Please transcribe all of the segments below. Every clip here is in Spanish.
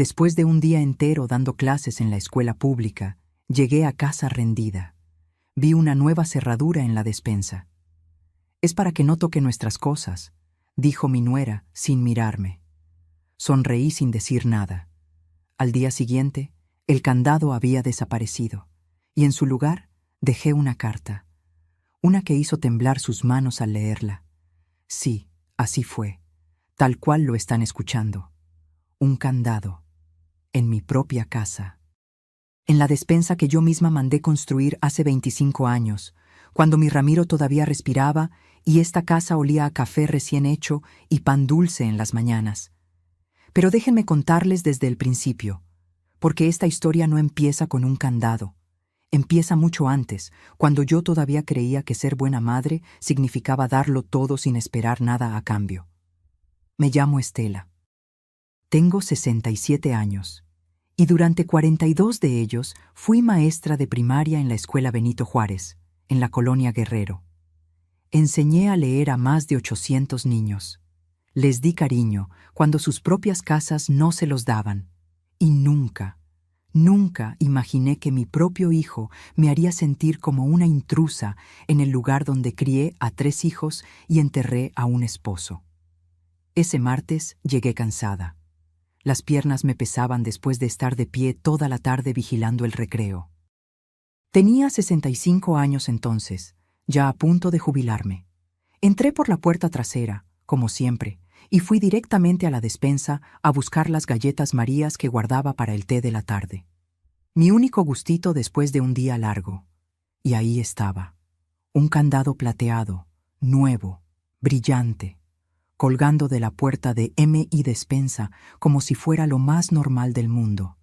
Después de un día entero dando clases en la escuela pública, llegué a casa rendida. Vi una nueva cerradura en la despensa. «Es para que no toque nuestras cosas», dijo mi nuera sin mirarme. Sonreí sin decir nada. Al día siguiente, el candado había desaparecido, y en su lugar dejé una carta. Una que hizo temblar sus manos al leerla. Sí, así fue, tal cual lo están escuchando. Un candado, en mi propia casa. En la despensa que yo misma mandé construir hace 25 años, cuando mi Ramiro todavía respiraba y esta casa olía a café recién hecho y pan dulce en las mañanas. Pero déjenme contarles desde el principio, porque esta historia no empieza con un candado. Empieza mucho antes, cuando yo todavía creía que ser buena madre significaba darlo todo sin esperar nada a cambio. Me llamo Estela. Tengo 67 años, y durante 42 de ellos fui maestra de primaria en la Escuela Benito Juárez, en la colonia Guerrero. Enseñé a leer a más de 800 niños. Les di cariño cuando sus propias casas no se los daban, y nunca imaginé que mi propio hijo me haría sentir como una intrusa en el lugar donde crié a 3 hijos y enterré a un esposo. Ese martes llegué cansada. Las piernas me pesaban después de estar de pie toda la tarde vigilando el recreo. Tenía 65 años entonces, ya a punto de jubilarme. Entré por la puerta trasera, como siempre, y fui directamente a la despensa a buscar las galletas Marías que guardaba para el té de la tarde. Mi único gustito después de un día largo. Y ahí estaba, un candado plateado, nuevo, brillante, colgando de la puerta de M.I. Despensa como si fuera lo más normal del mundo.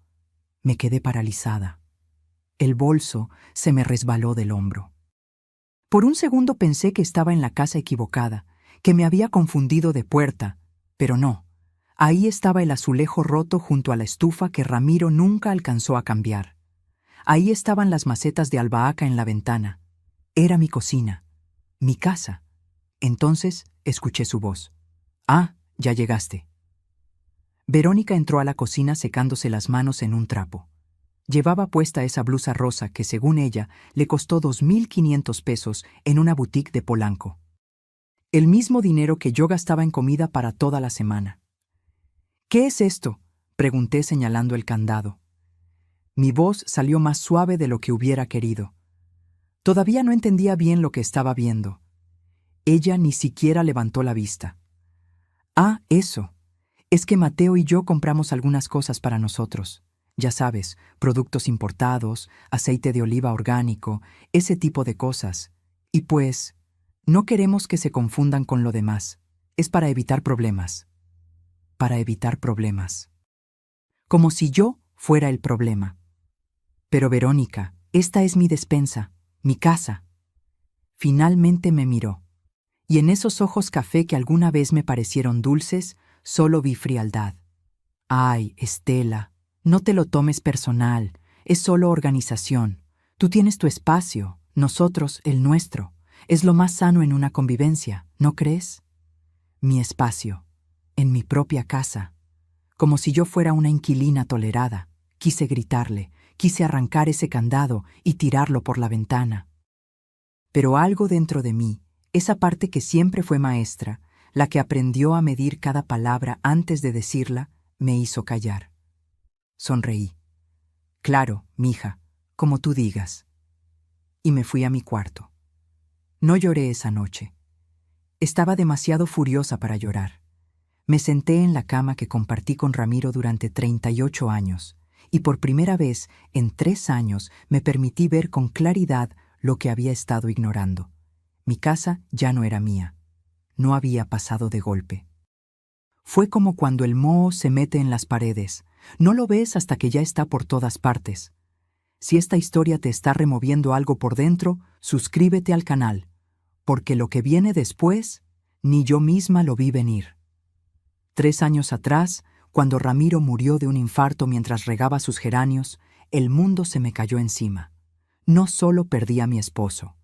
Me quedé paralizada. El bolso se me resbaló del hombro. Por un segundo pensé que estaba en la casa equivocada, que me había confundido de puerta, pero no. Ahí estaba el azulejo roto junto a la estufa que Ramiro nunca alcanzó a cambiar. Ahí estaban las macetas de albahaca en la ventana. Era mi cocina, mi casa. Entonces escuché su voz. «Ah, ya llegaste». Verónica entró a la cocina secándose las manos en un trapo. Llevaba puesta esa blusa rosa que, según ella, le costó 2.500 pesos en una boutique de Polanco. El mismo dinero que yo gastaba en comida para toda la semana. «¿Qué es esto?», pregunté señalando el candado. Mi voz salió más suave de lo que hubiera querido. Todavía no entendía bien lo que estaba viendo. Ella ni siquiera levantó la vista. «Ah, eso. Es que Mateo y yo compramos algunas cosas para nosotros. Ya sabes, productos importados, aceite de oliva orgánico, ese tipo de cosas. Y pues, no queremos que se confundan con lo demás. Es para evitar problemas». Para evitar problemas. Como si yo fuera el problema. «Pero Verónica, esta es mi despensa, mi casa». Finalmente me miró. Y en esos ojos café que alguna vez me parecieron dulces, solo vi frialdad. «Ay, Estela, no te lo tomes personal, es solo organización. Tú tienes tu espacio, nosotros el nuestro. Es lo más sano en una convivencia, ¿no crees?» Mi espacio, en mi propia casa. Como si yo fuera una inquilina tolerada. Quise gritarle, quise arrancar ese candado y tirarlo por la ventana. Pero algo dentro de mí, esa parte que siempre fue maestra, la que aprendió a medir cada palabra antes de decirla, me hizo callar. Sonreí. «Claro, mija, como tú digas». Y me fui a mi cuarto. No lloré esa noche. Estaba demasiado furiosa para llorar. Me senté en la cama que compartí con Ramiro durante 38 años, y por primera vez en 3 años me permití ver con claridad lo que había estado ignorando. Mi casa ya no era mía. No había pasado de golpe. Fue como cuando el moho se mete en las paredes. No lo ves hasta que ya está por todas partes. Si esta historia te está removiendo algo por dentro, suscríbete al canal, porque lo que viene después, ni yo misma lo vi venir. 3 años atrás, cuando Ramiro murió de un infarto mientras regaba sus geranios, el mundo se me cayó encima. No solo perdí a mi esposo.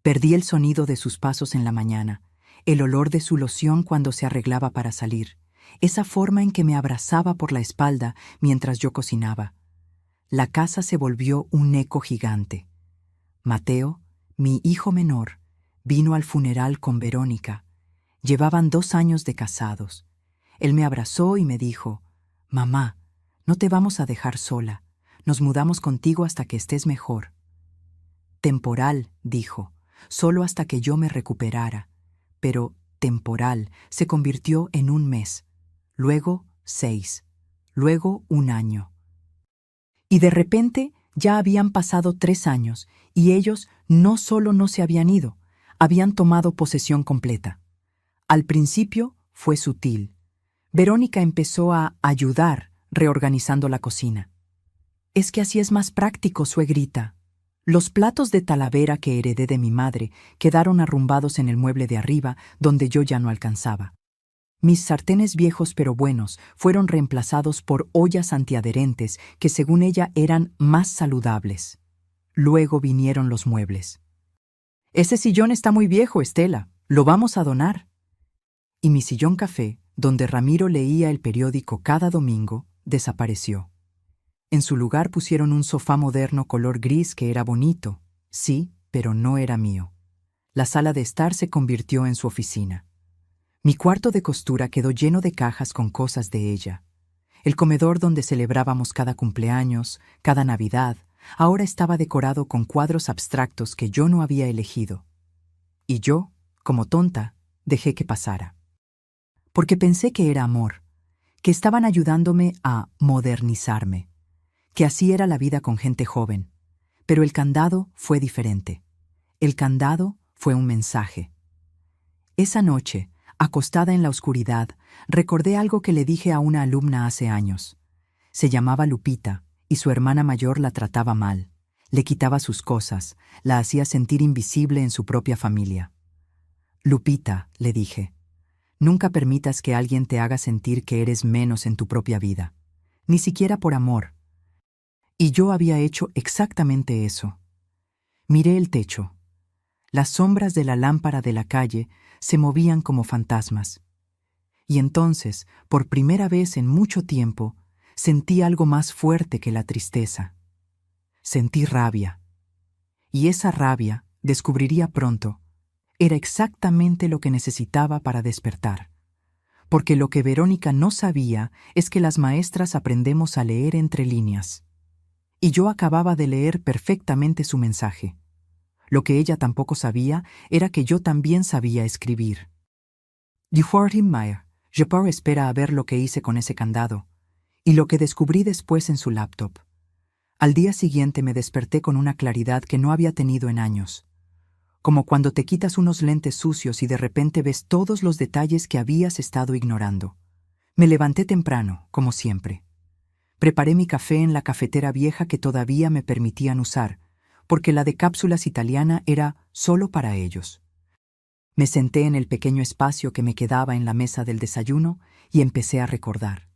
Perdí el sonido de sus pasos en la mañana, el olor de su loción cuando se arreglaba para salir, esa forma en que me abrazaba por la espalda mientras yo cocinaba. La casa se volvió un eco gigante. Mateo, mi hijo menor, vino al funeral con Verónica. Llevaban 2 años de casados. Él me abrazó y me dijo: «Mamá, no te vamos a dejar sola. Nos mudamos contigo hasta que estés mejor». Temporal, dijo, solo hasta que yo me recuperara. Pero temporal se convirtió en 1 mes, luego 6, luego 1 año. Y de repente ya habían pasado 3 años y ellos no solo no se habían ido, habían tomado posesión completa. Al principio fue sutil. Verónica empezó a ayudar reorganizando la cocina. «Es que así es más práctico, suegrita». Los platos de Talavera que heredé de mi madre quedaron arrumbados en el mueble de arriba, donde yo ya no alcanzaba. Mis sartenes viejos pero buenos fueron reemplazados por ollas antiadherentes que según ella eran más saludables. Luego vinieron los muebles. «Ese sillón está muy viejo, Estela. Lo vamos a donar». Y mi sillón café, donde Ramiro leía el periódico cada domingo, desapareció. En su lugar pusieron un sofá moderno color gris que era bonito, sí, pero no era mío. La sala de estar se convirtió en su oficina. Mi cuarto de costura quedó lleno de cajas con cosas de ella. El comedor donde celebrábamos cada cumpleaños, cada Navidad, ahora estaba decorado con cuadros abstractos que yo no había elegido. Y yo, como tonta, dejé que pasara. Porque pensé que era amor, que estaban ayudándome a modernizarme, que así era la vida con gente joven. Pero el candado fue diferente. El candado fue un mensaje. Esa noche, acostada en la oscuridad, recordé algo que le dije a una alumna hace años. Se llamaba Lupita, y su hermana mayor la trataba mal. Le quitaba sus cosas, la hacía sentir invisible en su propia familia. «Lupita», le dije, «nunca permitas que alguien te haga sentir que eres menos en tu propia vida, ni siquiera por amor». Y yo había hecho exactamente eso. Miré el techo. Las sombras de la lámpara de la calle se movían como fantasmas. Y entonces, por primera vez en mucho tiempo, sentí algo más fuerte que la tristeza. Sentí rabia. Y esa rabia, descubriría pronto, era exactamente lo que necesitaba para despertar. Porque lo que Verónica no sabía es que las maestras aprendemos a leer entre líneas. Y yo acababa de leer perfectamente su mensaje. Lo que ella tampoco sabía era que yo también sabía escribir. Je pars espera a ver lo que hice con ese candado, y lo que descubrí después en su laptop. Al día siguiente me desperté con una claridad que no había tenido en años. Como cuando te quitas unos lentes sucios y de repente ves todos los detalles que habías estado ignorando. Me levanté temprano, como siempre. Preparé mi café en la cafetera vieja que todavía me permitían usar, porque la de cápsulas italiana era solo para ellos. Me senté en el pequeño espacio que me quedaba en la mesa del desayuno y empecé a recordar.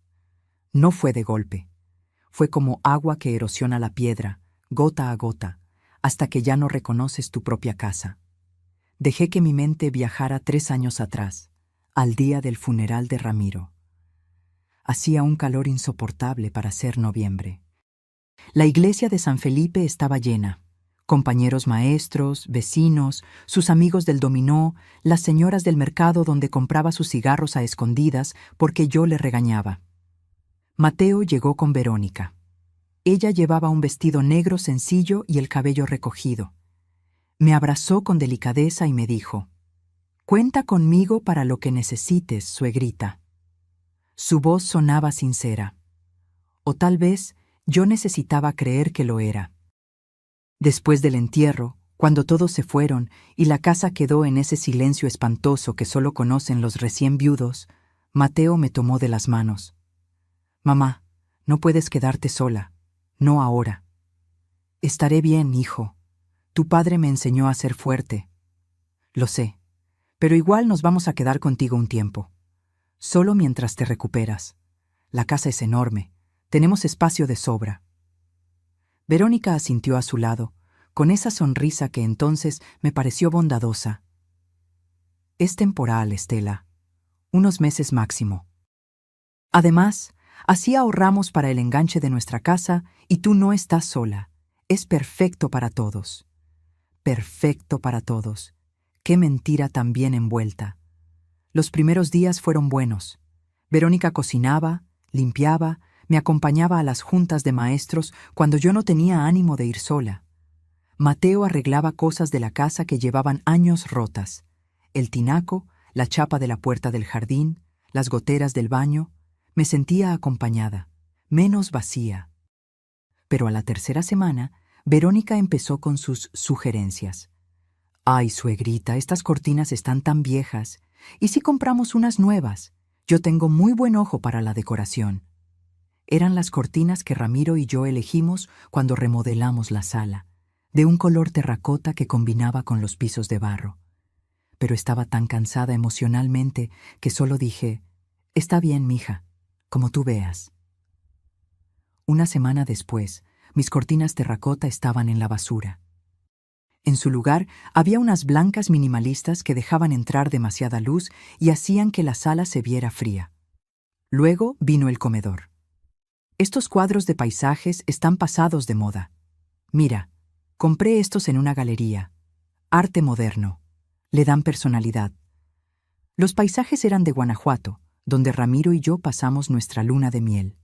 No fue de golpe. Fue como agua que erosiona la piedra, gota a gota, hasta que ya no reconoces tu propia casa. Dejé que mi mente viajara 3 años atrás, al día del funeral de Ramiro. Hacía un calor insoportable para ser noviembre. La iglesia de San Felipe estaba llena. Compañeros maestros, vecinos, sus amigos del dominó, las señoras del mercado donde compraba sus cigarros a escondidas porque yo le regañaba. Mateo llegó con Verónica. Ella llevaba un vestido negro sencillo y el cabello recogido. Me abrazó con delicadeza y me dijo: «Cuenta conmigo para lo que necesites, suegrita». Su voz sonaba sincera. O tal vez yo necesitaba creer que lo era. Después del entierro, cuando todos se fueron y la casa quedó en ese silencio espantoso que solo conocen los recién viudos, Mateo me tomó de las manos. «Mamá, no puedes quedarte sola. No ahora». «Estaré bien, hijo. Tu padre me enseñó a ser fuerte». «Lo sé, pero igual nos vamos a quedar contigo un tiempo. Solo mientras te recuperas. La casa es enorme. Tenemos espacio de sobra». Verónica asintió a su lado, con esa sonrisa que entonces me pareció bondadosa. «Es temporal, Estela. Unos meses máximo. Además, así ahorramos para el enganche de nuestra casa y tú no estás sola. Es perfecto para todos. Perfecto para todos. Qué mentira tan bien envuelta. Los primeros días fueron buenos. Verónica cocinaba, limpiaba, me acompañaba a las juntas de maestros cuando yo no tenía ánimo de ir sola. Mateo arreglaba cosas de la casa que llevaban años rotas. El tinaco, la chapa de la puerta del jardín, las goteras del baño. Me sentía acompañada, menos vacía. Pero a la tercera semana, Verónica empezó con sus sugerencias. «Ay, suegrita, estas cortinas están tan viejas. ¿Y si compramos unas nuevas? Yo tengo muy buen ojo para la decoración». Eran las cortinas que Ramiro y yo elegimos cuando remodelamos la sala, de un color terracota que combinaba con los pisos de barro. Pero estaba tan cansada emocionalmente que solo dije, «Está bien, mija, como tú veas». Una semana después, mis cortinas terracota estaban en la basura. En su lugar había unas blancas minimalistas que dejaban entrar demasiada luz y hacían que la sala se viera fría. Luego vino el comedor. Estos cuadros de paisajes están pasados de moda. Mira, compré estos en una galería. Arte moderno. Le dan personalidad. Los paisajes eran de Guanajuato, donde Ramiro y yo pasamos nuestra luna de miel.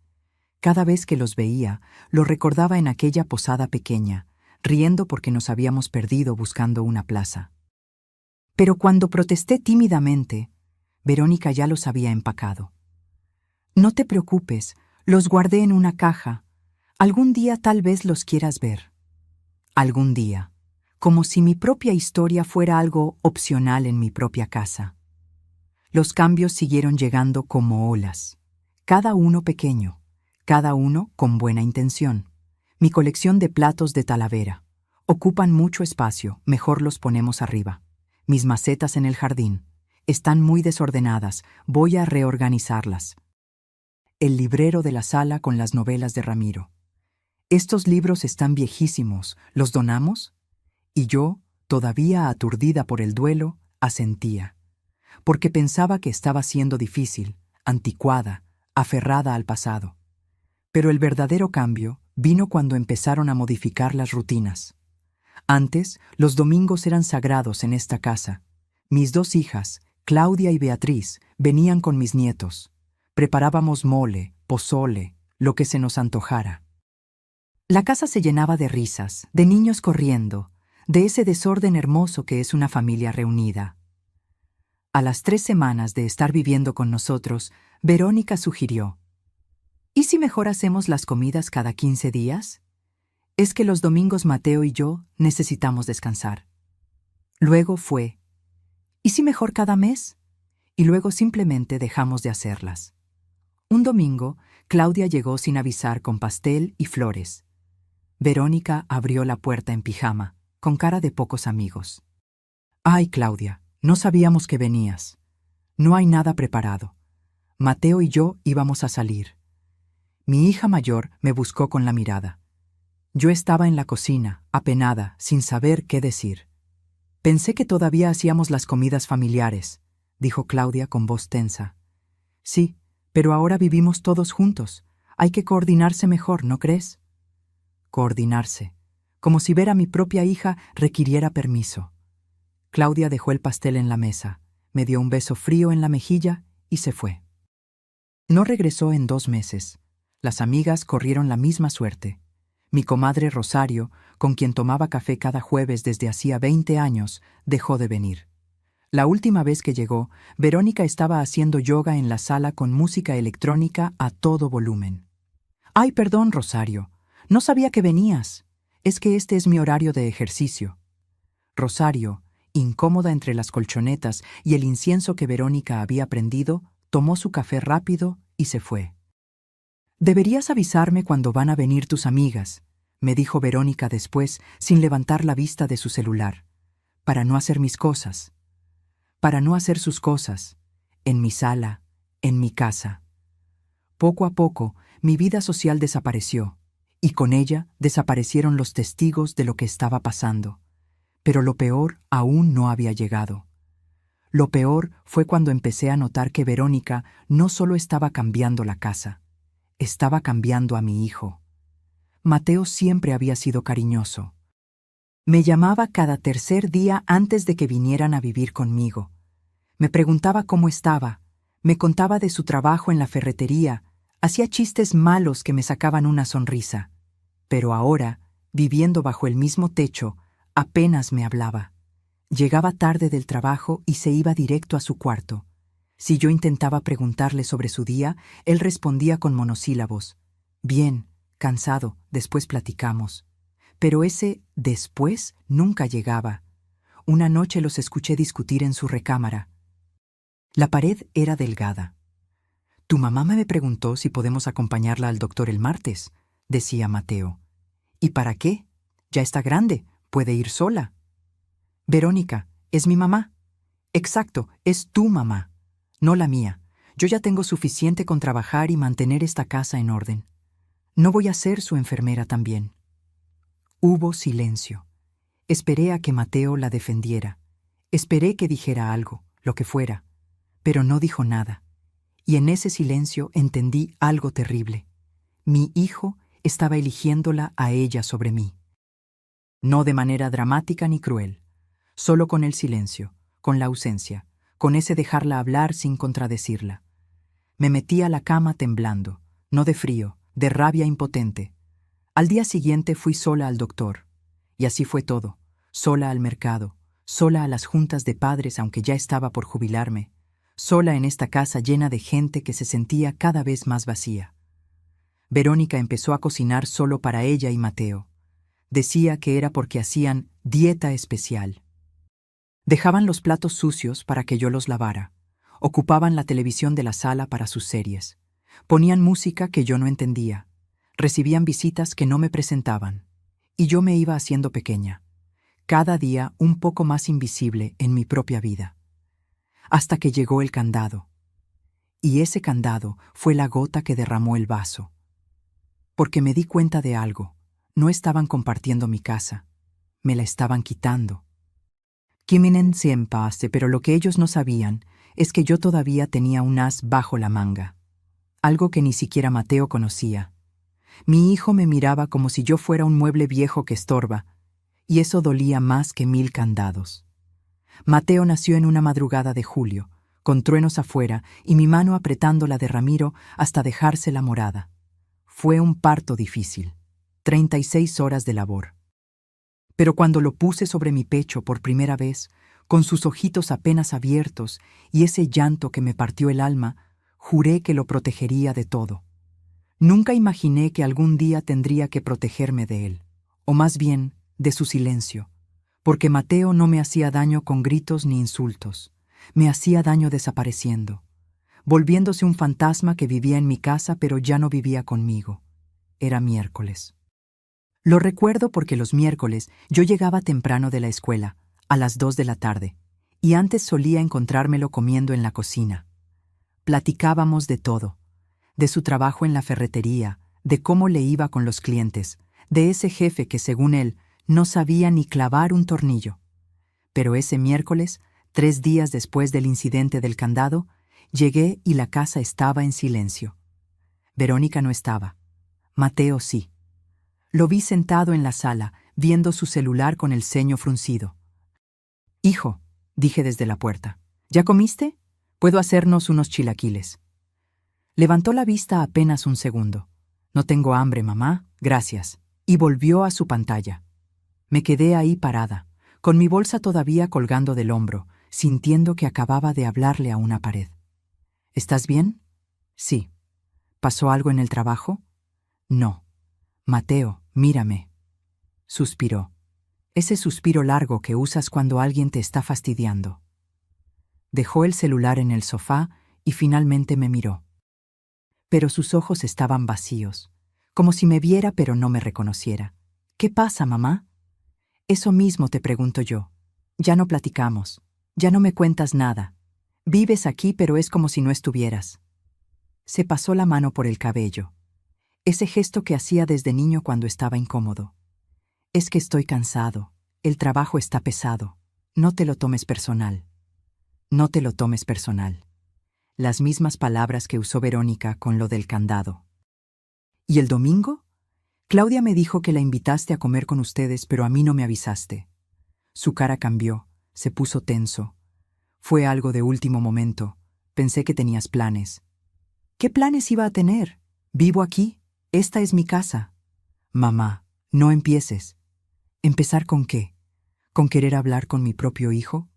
Cada vez que los veía, lo recordaba en aquella posada pequeña, riendo porque nos habíamos perdido buscando una plaza. Pero cuando protesté tímidamente, Verónica ya los había empacado. «No te preocupes, los guardé en una caja. Algún día tal vez los quieras ver». Algún día, como si mi propia historia fuera algo opcional en mi propia casa. Los cambios siguieron llegando como olas, cada uno pequeño, cada uno con buena intención. Mi colección de platos de Talavera. Ocupan mucho espacio, mejor los ponemos arriba. Mis macetas en el jardín. Están muy desordenadas, voy a reorganizarlas. El librero de la sala con las novelas de Ramiro. Estos libros están viejísimos, ¿los donamos? Y yo, todavía aturdida por el duelo, asentía. Porque pensaba que estaba siendo difícil, anticuada, aferrada al pasado. Pero el verdadero cambio vino cuando empezaron a modificar las rutinas. Antes, los domingos eran sagrados en esta casa. Mis dos hijas, Claudia y Beatriz, venían con mis nietos. Preparábamos mole, pozole, lo que se nos antojara. La casa se llenaba de risas, de niños corriendo, de ese desorden hermoso que es una familia reunida. A las 3 semanas de estar viviendo con nosotros, Verónica sugirió, ¿y si mejor hacemos las comidas cada 15 días? Es que los domingos Mateo y yo necesitamos descansar. Luego fue, ¿y si mejor cada mes? Y luego simplemente dejamos de hacerlas. Un domingo, Claudia llegó sin avisar con pastel y flores. Verónica abrió la puerta en pijama, con cara de pocos amigos. «Ay, Claudia, no sabíamos que venías. No hay nada preparado. Mateo y yo íbamos a salir». Mi hija mayor me buscó con la mirada. Yo estaba en la cocina, apenada, sin saber qué decir. «Pensé que todavía hacíamos las comidas familiares», dijo Claudia con voz tensa. «Sí, pero ahora vivimos todos juntos. Hay que coordinarse mejor, ¿no crees?» Coordinarse, como si ver a mi propia hija requiriera permiso. Claudia dejó el pastel en la mesa, me dio un beso frío en la mejilla y se fue. No regresó en 2 meses. Las amigas corrieron la misma suerte. Mi comadre Rosario, con quien tomaba café cada jueves desde hacía 20 años, dejó de venir. La última vez que llegó, Verónica estaba haciendo yoga en la sala con música electrónica a todo volumen. «Ay, perdón, Rosario, no sabía que venías. Es que este es mi horario de ejercicio». Rosario, incómoda entre las colchonetas y el incienso que Verónica había prendido, tomó su café rápido y se fue. «Deberías avisarme cuando van a venir tus amigas», me dijo Verónica después, sin levantar la vista de su celular, «para no hacer mis cosas. Para no hacer sus cosas, en mi sala, en mi casa». Poco a poco, mi vida social desapareció, y con ella desaparecieron los testigos de lo que estaba pasando. Pero lo peor aún no había llegado. Lo peor fue cuando empecé a notar que Verónica no solo estaba cambiando la casa, estaba cambiando a mi hijo. Mateo siempre había sido cariñoso. Me llamaba cada tercer día antes de que vinieran a vivir conmigo. Me preguntaba cómo estaba, me contaba de su trabajo en la ferretería, hacía chistes malos que me sacaban una sonrisa. Pero ahora, viviendo bajo el mismo techo, apenas me hablaba. Llegaba tarde del trabajo y se iba directo a su cuarto. Si yo intentaba preguntarle sobre su día, él respondía con monosílabos. Bien, cansado, después platicamos. Pero ese después nunca llegaba. Una noche los escuché discutir en su recámara. La pared era delgada. «Tu mamá me preguntó si podemos acompañarla al doctor el martes», decía Mateo. «¿Y para qué? Ya está grande, puede ir sola». «Verónica, es mi mamá». «Exacto, es tu mamá, no la mía. Yo ya tengo suficiente con trabajar y mantener esta casa en orden. No voy a ser su enfermera también». Hubo silencio. Esperé a que Mateo la defendiera. Esperé que dijera algo, lo que fuera, pero no dijo nada. Y en ese silencio entendí algo terrible. Mi hijo estaba eligiéndola a ella sobre mí. No de manera dramática ni cruel, solo con el silencio, con la ausencia, con ese dejarla hablar sin contradecirla. Me metí a la cama temblando, no de frío, de rabia impotente. Al día siguiente fui sola al doctor. Y así fue todo, sola al mercado, sola a las juntas de padres aunque ya estaba por jubilarme, sola en esta casa llena de gente que se sentía cada vez más vacía. Verónica empezó a cocinar solo para ella y Mateo. Decía que era porque hacían dieta especial. Dejaban los platos sucios para que yo los lavara. Ocupaban la televisión de la sala para sus series. Ponían música que yo no entendía. Recibían visitas que no me presentaban. Y yo me iba haciendo pequeña. Cada día un poco más invisible en mi propia vida. Hasta que llegó el candado. Y ese candado fue la gota que derramó el vaso. Porque me di cuenta de algo. No estaban compartiendo mi casa. Me la estaban quitando. Kiminen siempre hace, pero lo que ellos no sabían es que yo todavía tenía un as bajo la manga. Algo que ni siquiera Mateo conocía. Mi hijo me miraba como si yo fuera un mueble viejo que estorba, y eso dolía más que 1000 candados. Mateo nació en una madrugada de julio, con truenos afuera y mi mano apretando la de Ramiro hasta dejársela morada. Fue un parto difícil, 36 horas de labor. Pero cuando lo puse sobre mi pecho por primera vez, con sus ojitos apenas abiertos y ese llanto que me partió el alma, juré que lo protegería de todo. Nunca imaginé que algún día tendría que protegerme de él, o más bien, de su silencio, porque Mateo no me hacía daño con gritos ni insultos, me hacía daño desapareciendo, volviéndose un fantasma que vivía en mi casa pero ya no vivía conmigo. Era miércoles. Lo recuerdo porque los miércoles yo llegaba temprano de la escuela, a las 2 de la tarde, y antes solía encontrármelo comiendo en la cocina. Platicábamos de todo. De su trabajo en la ferretería, de cómo le iba con los clientes, de ese jefe que, según él, no sabía ni clavar un tornillo. Pero ese miércoles, 3 días después del incidente del candado, llegué y la casa estaba en silencio. Verónica no estaba. Mateo sí. Lo vi sentado en la sala, viendo su celular con el ceño fruncido. «Hijo», dije desde la puerta, «¿ya comiste? Puedo hacernos unos chilaquiles». Levantó la vista apenas un segundo. «No tengo hambre, mamá, gracias», y volvió a su pantalla. Me quedé ahí parada, con mi bolsa todavía colgando del hombro, sintiendo que acababa de hablarle a una pared. «¿Estás bien?» «Sí». «¿Pasó algo en el trabajo?» «No». «Mateo, mírame». Suspiró. Ese suspiro largo que usas cuando alguien te está fastidiando. Dejó el celular en el sofá y finalmente me miró. Pero sus ojos estaban vacíos, como si me viera pero no me reconociera. «¿Qué pasa, mamá?» «Eso mismo te pregunto yo. Ya no platicamos, ya no me cuentas nada. Vives aquí pero es como si no estuvieras». Se pasó la mano por el cabello. Ese gesto que hacía desde niño cuando estaba incómodo. «Es que estoy cansado, el trabajo está pesado, no te lo tomes personal». No te lo tomes personal. Las mismas palabras que usó Verónica con lo del candado. ¿Y el domingo? Claudia me dijo que la invitaste a comer con ustedes, pero a mí no me avisaste. Su cara cambió, se puso tenso. Fue algo de último momento. Pensé que tenías planes. ¿Qué planes iba a tener? Vivo aquí. Esta es mi casa. Mamá, no empieces. ¿Empezar con qué? ¿Con querer hablar con mi propio hijo?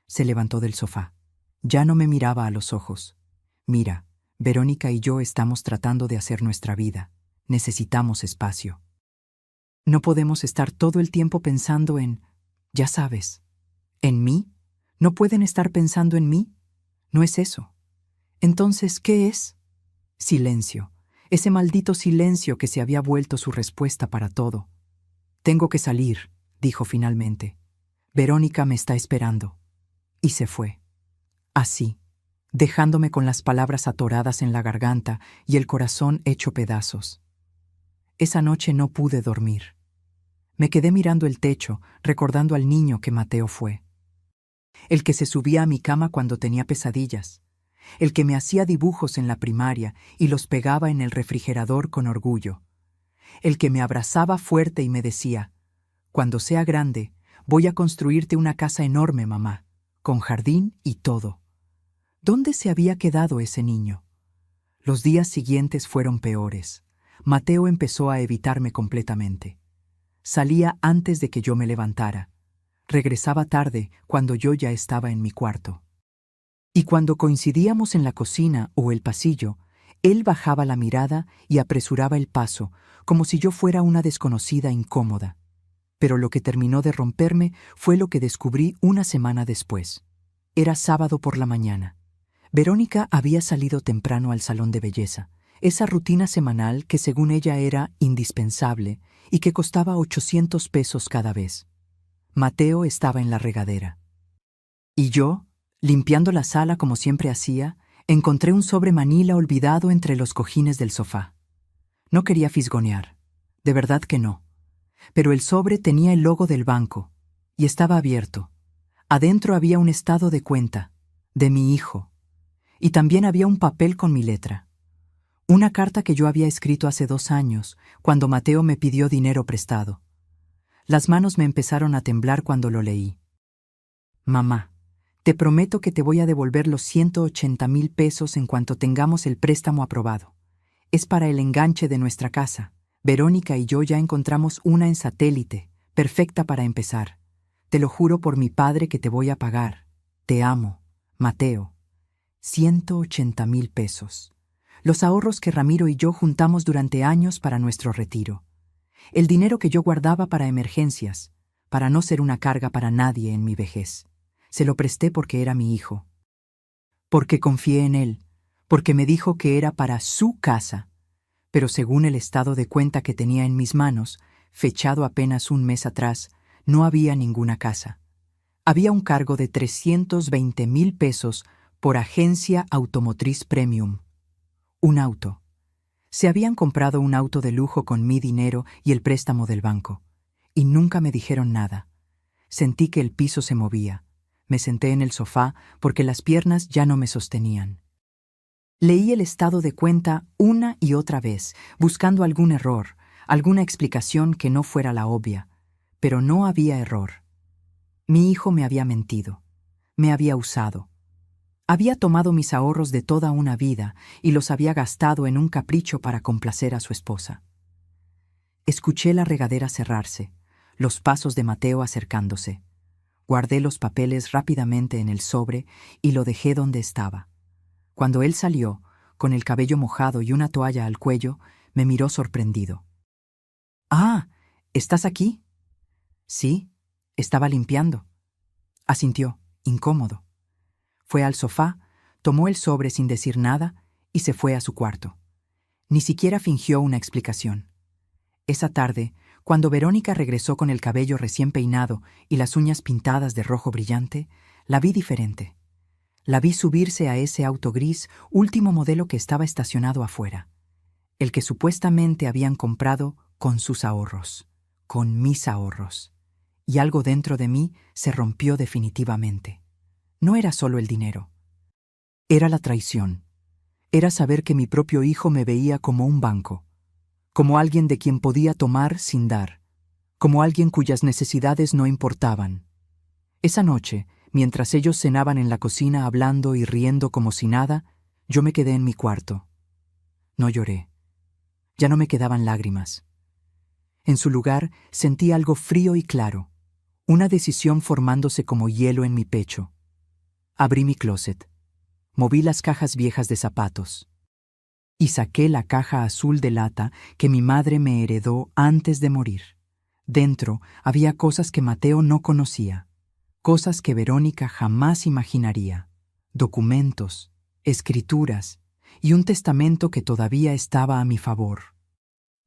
Se levantó del sofá. Ya no me miraba a los ojos. Mira, Verónica y yo estamos tratando de hacer nuestra vida. Necesitamos espacio. No podemos estar todo el tiempo pensando en, ya sabes, ¿en mí? ¿No pueden estar pensando en mí? No es eso. Entonces, ¿qué es? Silencio. Ese maldito silencio que se había vuelto su respuesta para todo. Tengo que salir, dijo finalmente. Verónica me está esperando. Y se fue. Así, dejándome con las palabras atoradas en la garganta y el corazón hecho pedazos. Esa noche no pude dormir. Me quedé mirando el techo, recordando al niño que Mateo fue. El que se subía a mi cama cuando tenía pesadillas. El que me hacía dibujos en la primaria y los pegaba en el refrigerador con orgullo. El que me abrazaba fuerte y me decía, cuando sea grande, voy a construirte una casa enorme, mamá, con jardín y todo. ¿Dónde se había quedado ese niño? Los días siguientes fueron peores. Mateo empezó a evitarme completamente. Salía antes de que yo me levantara. Regresaba tarde cuando yo ya estaba en mi cuarto. Y cuando coincidíamos en la cocina o el pasillo, él bajaba la mirada y apresuraba el paso, como si yo fuera una desconocida incómoda. Pero lo que terminó de romperme fue lo que descubrí una semana después. Era sábado por la mañana. Verónica había salido temprano al salón de belleza, esa rutina semanal que según ella era indispensable y que costaba 800 pesos cada vez. Mateo estaba en la regadera. Y yo, limpiando la sala como siempre hacía, encontré un sobre manila olvidado entre los cojines del sofá. No quería fisgonear, de verdad que no. Pero el sobre tenía el logo del banco y estaba abierto. Adentro había un estado de cuenta, de mi hijo, y también había un papel con mi letra. Una carta que yo había escrito hace 2 años, cuando Mateo me pidió dinero prestado. Las manos me empezaron a temblar cuando lo leí. Mamá, te prometo que te voy a devolver los 180,000 pesos en cuanto tengamos el préstamo aprobado. Es para el enganche de nuestra casa. Verónica y yo ya encontramos una en Satélite, perfecta para empezar. Te lo juro por mi padre que te voy a pagar. Te amo, Mateo. 180,000 pesos. Los ahorros que Ramiro y yo juntamos durante años para nuestro retiro. El dinero que yo guardaba para emergencias, para no ser una carga para nadie en mi vejez. Se lo presté porque era mi hijo. Porque confié en él, porque me dijo que era para su casa. Pero según el estado de cuenta que tenía en mis manos, fechado apenas un mes atrás, no había ninguna casa. Había un cargo de 320,000 pesos por Agencia Automotriz Premium. Un auto. Se habían comprado un auto de lujo con mi dinero y el préstamo del banco. Y nunca me dijeron nada. Sentí que el piso se movía. Me senté en el sofá porque las piernas ya no me sostenían. Leí el estado de cuenta una y otra vez, buscando algún error, alguna explicación que no fuera la obvia. Pero no había error. Mi hijo me había mentido. Me había usado. Había tomado mis ahorros de toda una vida y los había gastado en un capricho para complacer a su esposa. Escuché la regadera cerrarse, los pasos de Mateo acercándose. Guardé los papeles rápidamente en el sobre y lo dejé donde estaba. Cuando él salió, con el cabello mojado y una toalla al cuello, me miró sorprendido. «Ah, ¿estás aquí?» «Sí, estaba limpiando». Asintió, incómodo. Fue al sofá, tomó el sobre sin decir nada y se fue a su cuarto. Ni siquiera fingió una explicación. Esa tarde, cuando Verónica regresó con el cabello recién peinado y las uñas pintadas de rojo brillante, la vi diferente. La vi subirse a ese auto gris, último modelo que estaba estacionado afuera. El que supuestamente habían comprado con sus ahorros, con mis ahorros. Y algo dentro de mí se rompió definitivamente. No era solo el dinero. Era la traición. Era saber que mi propio hijo me veía como un banco, como alguien de quien podía tomar sin dar, como alguien cuyas necesidades no importaban. Esa noche, mientras ellos cenaban en la cocina hablando y riendo como si nada, yo me quedé en mi cuarto. No lloré. Ya no me quedaban lágrimas. En su lugar sentí algo frío y claro, una decisión formándose como hielo en mi pecho. Abrí mi closet. Moví las cajas viejas de zapatos. Y saqué la caja azul de lata que mi madre me heredó antes de morir. Dentro había cosas que Mateo no conocía, cosas que Verónica jamás imaginaría, documentos, escrituras y un testamento que todavía estaba a mi favor.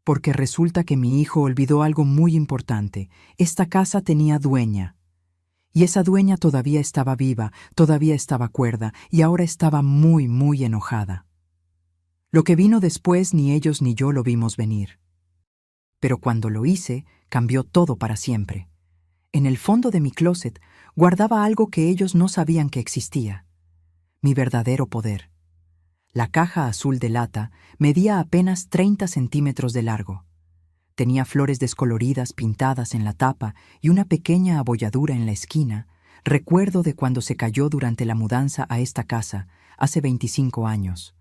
Porque resulta que mi hijo olvidó algo muy importante. Esta casa tenía dueña. Y esa dueña todavía estaba viva, todavía estaba cuerda, y ahora estaba muy, muy enojada. Lo que vino después ni ellos ni yo lo vimos venir. Pero cuando lo hice, cambió todo para siempre. En el fondo de mi closet guardaba algo que ellos no sabían que existía. Mi verdadero poder. La caja azul de lata medía apenas 30 centímetros de largo. Tenía flores descoloridas pintadas en la tapa y una pequeña abolladura en la esquina, recuerdo de cuando se cayó durante la mudanza a esta casa, hace 25 años.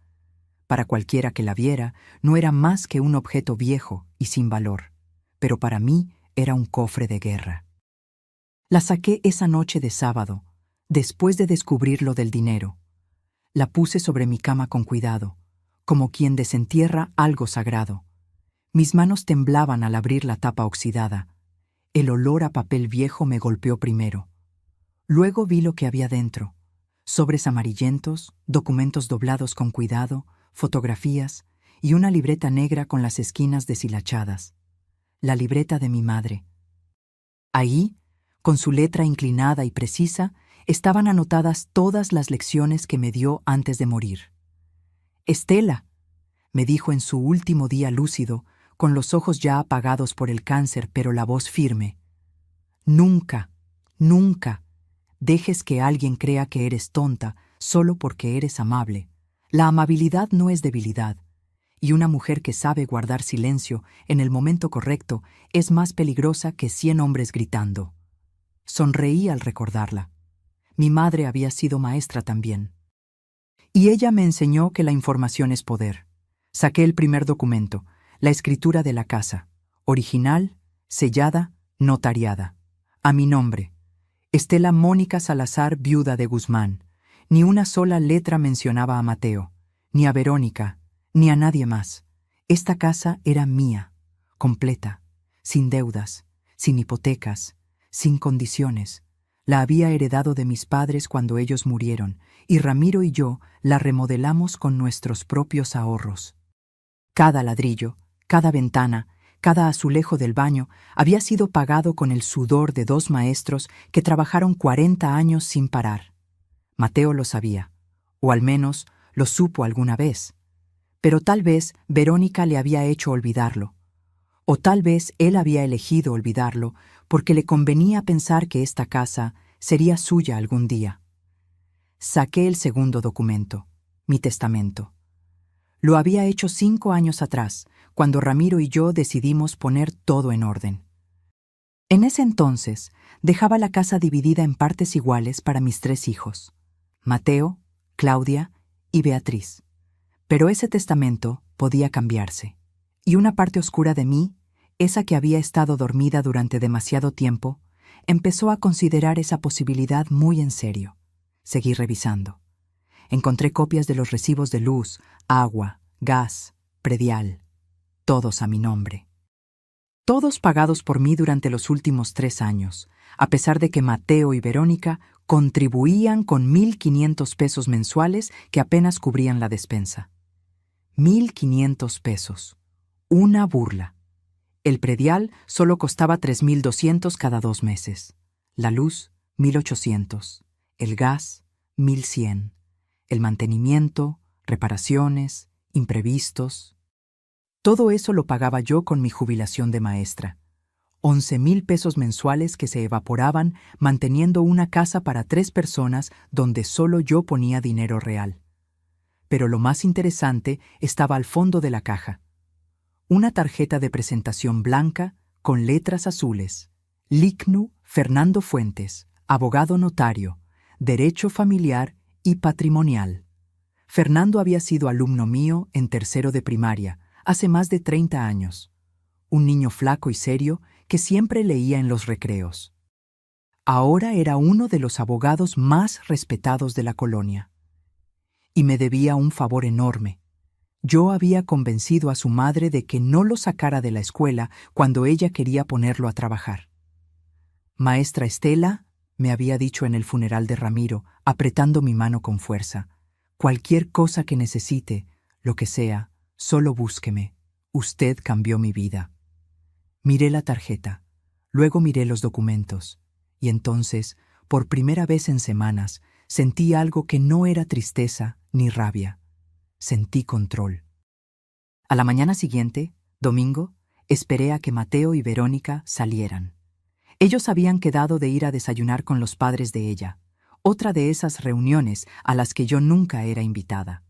Para cualquiera que la viera, no era más que un objeto viejo y sin valor, pero para mí era un cofre de guerra. La saqué esa noche de sábado, después de descubrir lo del dinero. La puse sobre mi cama con cuidado, como quien desentierra algo sagrado. Mis manos temblaban al abrir la tapa oxidada. El olor a papel viejo me golpeó primero. Luego vi lo que había dentro: sobres amarillentos, documentos doblados con cuidado, fotografías y una libreta negra con las esquinas deshilachadas. La libreta de mi madre. Ahí, con su letra inclinada y precisa, estaban anotadas todas las lecciones que me dio antes de morir. «Estela», me dijo en su último día lúcido, con los ojos ya apagados por el cáncer, pero la voz firme. «Nunca, nunca dejes que alguien crea que eres tonta solo porque eres amable. La amabilidad no es debilidad, y una mujer que sabe guardar silencio en el momento correcto es más peligrosa que 100 hombres gritando». Sonreí al recordarla. Mi madre había sido maestra también. Y ella me enseñó que la información es poder. Saqué el primer documento, la escritura de la casa, original, sellada, notariada. A mi nombre, Estela Mónica Salazar, viuda de Guzmán. Ni una sola letra mencionaba a Mateo, ni a Verónica, ni a nadie más. Esta casa era mía, completa, sin deudas, sin hipotecas, sin condiciones. La había heredado de mis padres cuando ellos murieron, y Ramiro y yo la remodelamos con nuestros propios ahorros. Cada ladrillo, cada ventana, cada azulejo del baño había sido pagado con el sudor de 2 maestros que trabajaron 40 años sin parar. Mateo lo sabía, o al menos lo supo alguna vez. Pero tal vez Verónica le había hecho olvidarlo. O tal vez él había elegido olvidarlo porque le convenía pensar que esta casa sería suya algún día. Saqué el segundo documento, mi testamento. Lo había hecho 5 años atrás, cuando Ramiro y yo decidimos poner todo en orden. En ese entonces, dejaba la casa dividida en partes iguales para mis 3 hijos, Mateo, Claudia y Beatriz. Pero ese testamento podía cambiarse, y una parte oscura de mí, esa que había estado dormida durante demasiado tiempo, empezó a considerar esa posibilidad muy en serio. Seguí revisando. Encontré copias de los recibos de luz, agua, gas, predial, todos a mi nombre. Todos pagados por mí durante los últimos 3 años, a pesar de que Mateo y Verónica contribuían con 1,500 pesos mensuales que apenas cubrían la despensa. 1,500 pesos. Una burla. El predial solo costaba 3,200 cada 2 meses. La luz, 1,800. El gas, 1,100. El mantenimiento, reparaciones, imprevistos. Todo eso lo pagaba yo con mi jubilación de maestra. 11,000 pesos mensuales que se evaporaban manteniendo una casa para 3 personas donde solo yo ponía dinero real. Pero lo más interesante estaba al fondo de la caja. Una tarjeta de presentación blanca con letras azules. Licnu Fernando Fuentes, abogado notario, derecho familiar y patrimonial. Fernando había sido alumno mío en tercero de primaria, hace más de 30 años. Un niño flaco y serio que siempre leía en los recreos. Ahora era uno de los abogados más respetados de la colonia. Y me debía un favor enorme. Yo había convencido a su madre de que no lo sacara de la escuela cuando ella quería ponerlo a trabajar. Maestra Estela, me había dicho en el funeral de Ramiro, apretando mi mano con fuerza, cualquier cosa que necesite, lo que sea, solo búsqueme. Usted cambió mi vida. Miré la tarjeta, luego miré los documentos, y entonces, por primera vez en semanas, sentí algo que no era tristeza ni rabia. Sentí control. A la mañana siguiente, domingo, esperé a que Mateo y Verónica salieran. Ellos habían quedado de ir a desayunar con los padres de ella, otra de esas reuniones a las que yo nunca era invitada.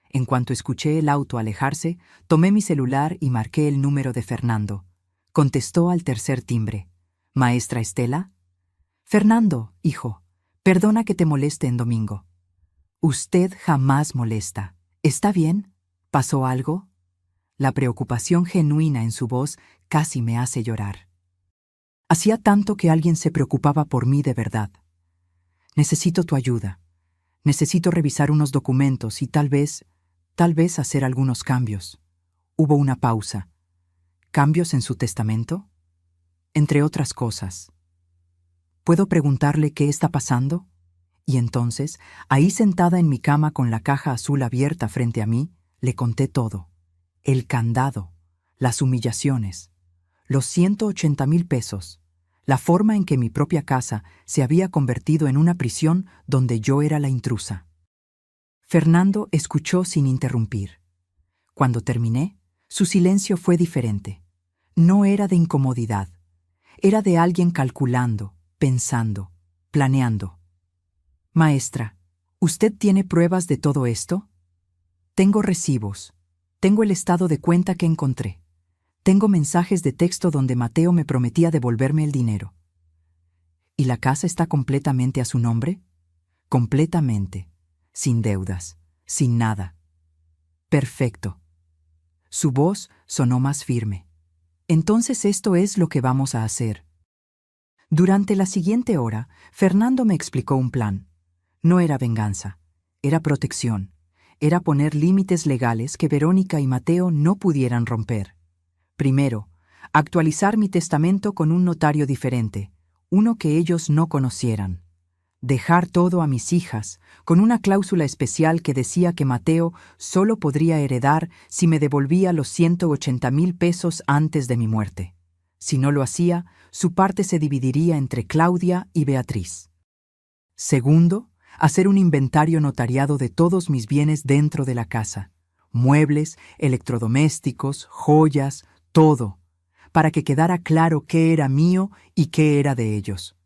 En cuanto escuché el auto alejarse, tomé mi celular y marqué el número de Fernando. Contestó al tercer timbre. ¿Maestra Estela? Fernando, hijo, perdona que te moleste en domingo. Usted jamás molesta. ¿Está bien? ¿Pasó algo? La preocupación genuina en su voz casi me hace llorar. Hacía tanto que alguien se preocupaba por mí de verdad. Necesito tu ayuda. Necesito revisar unos documentos y tal vez hacer algunos cambios. Hubo una pausa. ¿Cambios en su testamento? Entre otras cosas. ¿Puedo preguntarle qué está pasando? Y entonces, ahí sentada en mi cama con la caja azul abierta frente a mí, le conté todo. El candado, las humillaciones, los 180,000 pesos, la forma en que mi propia casa se había convertido en una prisión donde yo era la intrusa. Fernando escuchó sin interrumpir. Cuando terminé, su silencio fue diferente. No era de incomodidad. Era de alguien calculando, pensando, planeando. Maestra, ¿usted tiene pruebas de todo esto? Tengo recibos. Tengo el estado de cuenta que encontré. Tengo mensajes de texto donde Mateo me prometía devolverme el dinero. ¿Y la casa está completamente a su nombre? Completamente. Sin deudas. Sin nada. Perfecto. Su voz sonó más firme. Entonces esto es lo que vamos a hacer. Durante la siguiente hora, Fernando me explicó un plan. No era venganza. Era protección. Era poner límites legales que Verónica y Mateo no pudieran romper. Primero, actualizar mi testamento con un notario diferente, uno que ellos no conocieran. Dejar todo a mis hijas, con una cláusula especial que decía que Mateo solo podría heredar si me devolvía los 180,000 pesos antes de mi muerte. Si no lo hacía, su parte se dividiría entre Claudia y Beatriz. Segundo, hacer un inventario notariado de todos mis bienes dentro de la casa. Muebles, electrodomésticos, joyas, todo, para que quedara claro qué era mío y qué era de ellos.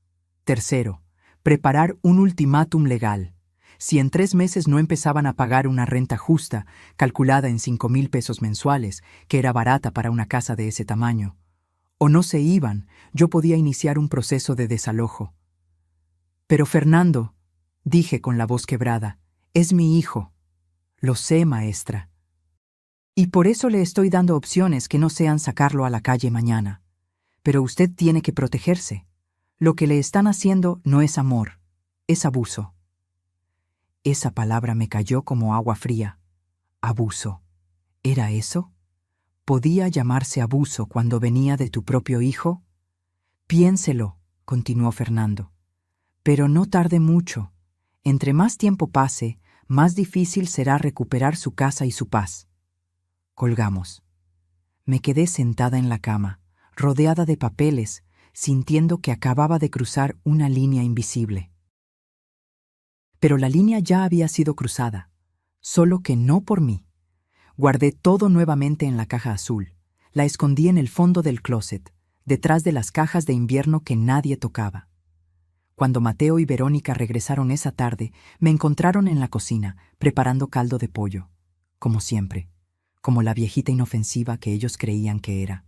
Tercero, preparar un ultimátum legal. Si en 3 meses no empezaban a pagar una renta justa, calculada en 5,000 pesos mensuales, que era barata para una casa de ese tamaño, o no se iban, yo podía iniciar un proceso de desalojo. Pero Fernando, dije con la voz quebrada, es mi hijo. Lo sé, maestra. Y por eso le estoy dando opciones que no sean sacarlo a la calle mañana. Pero usted tiene que protegerse. Lo que le están haciendo no es amor, es abuso. Esa palabra me cayó como agua fría. Abuso. ¿Era eso? ¿Podía llamarse abuso cuando venía de tu propio hijo? Piénselo, continuó Fernando. Pero no tarde mucho. Entre más tiempo pase, más difícil será recuperar su casa y su paz. Colgamos. Me quedé sentada en la cama, rodeada de papeles, sintiendo que acababa de cruzar una línea invisible. Pero la línea ya había sido cruzada, solo que no por mí. Guardé todo nuevamente en la caja azul, la escondí en el fondo del closet, detrás de las cajas de invierno que nadie tocaba. Cuando Mateo y Verónica regresaron esa tarde, me encontraron en la cocina, preparando caldo de pollo, como siempre, como la viejita inofensiva que ellos creían que era.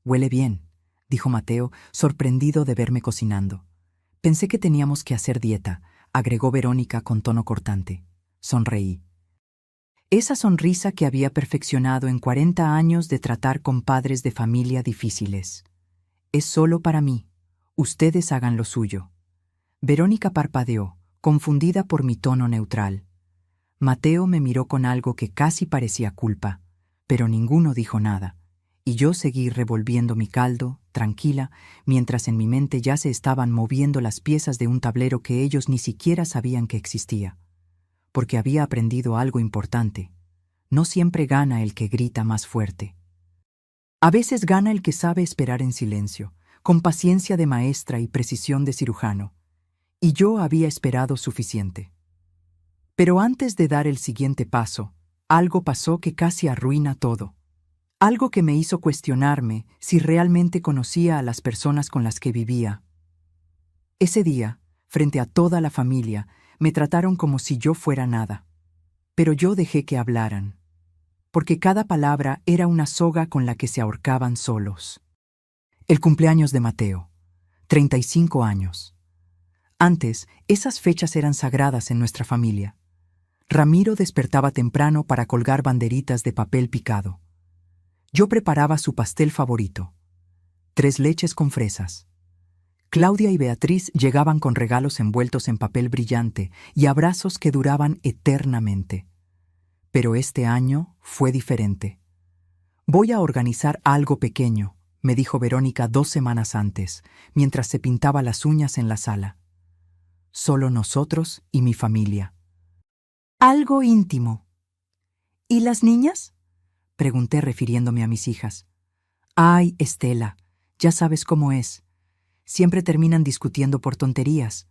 «Huele bien», dijo Mateo, sorprendido de verme cocinando. «Pensé que teníamos que hacer dieta», agregó Verónica con tono cortante. Sonreí. Esa sonrisa que había perfeccionado en 40 años de tratar con padres de familia difíciles. «Es solo para mí. Ustedes hagan lo suyo». Verónica parpadeó, confundida por mi tono neutral. Mateo me miró con algo que casi parecía culpa, pero ninguno dijo nada, y yo seguí revolviendo mi caldo, tranquila, mientras en mi mente ya se estaban moviendo las piezas de un tablero que ellos ni siquiera sabían que existía. Porque había aprendido algo importante. No siempre gana el que grita más fuerte. A veces gana el que sabe esperar en silencio, con paciencia de maestra y precisión de cirujano. Y yo había esperado suficiente. Pero antes de dar el siguiente paso, algo pasó que casi arruina todo. Algo que me hizo cuestionarme si realmente conocía a las personas con las que vivía. Ese día, frente a toda la familia, me trataron como si yo fuera nada. Pero yo dejé que hablaran, porque cada palabra era una soga con la que se ahorcaban solos. El cumpleaños de Mateo, 35 años. Antes, esas fechas eran sagradas en nuestra familia. Ramiro despertaba temprano para colgar banderitas de papel picado. Yo preparaba su pastel favorito, 3 leches con fresas. Claudia y Beatriz llegaban con regalos envueltos en papel brillante y abrazos que duraban eternamente. Pero este año fue diferente. «Voy a organizar algo pequeño», me dijo Verónica 2 semanas antes, mientras se pintaba las uñas en la sala. «Solo nosotros y mi familia». «Algo íntimo». «¿Y las niñas?», pregunté refiriéndome a mis hijas. «Ay, Estela, ya sabes cómo es. Siempre terminan discutiendo por tonterías.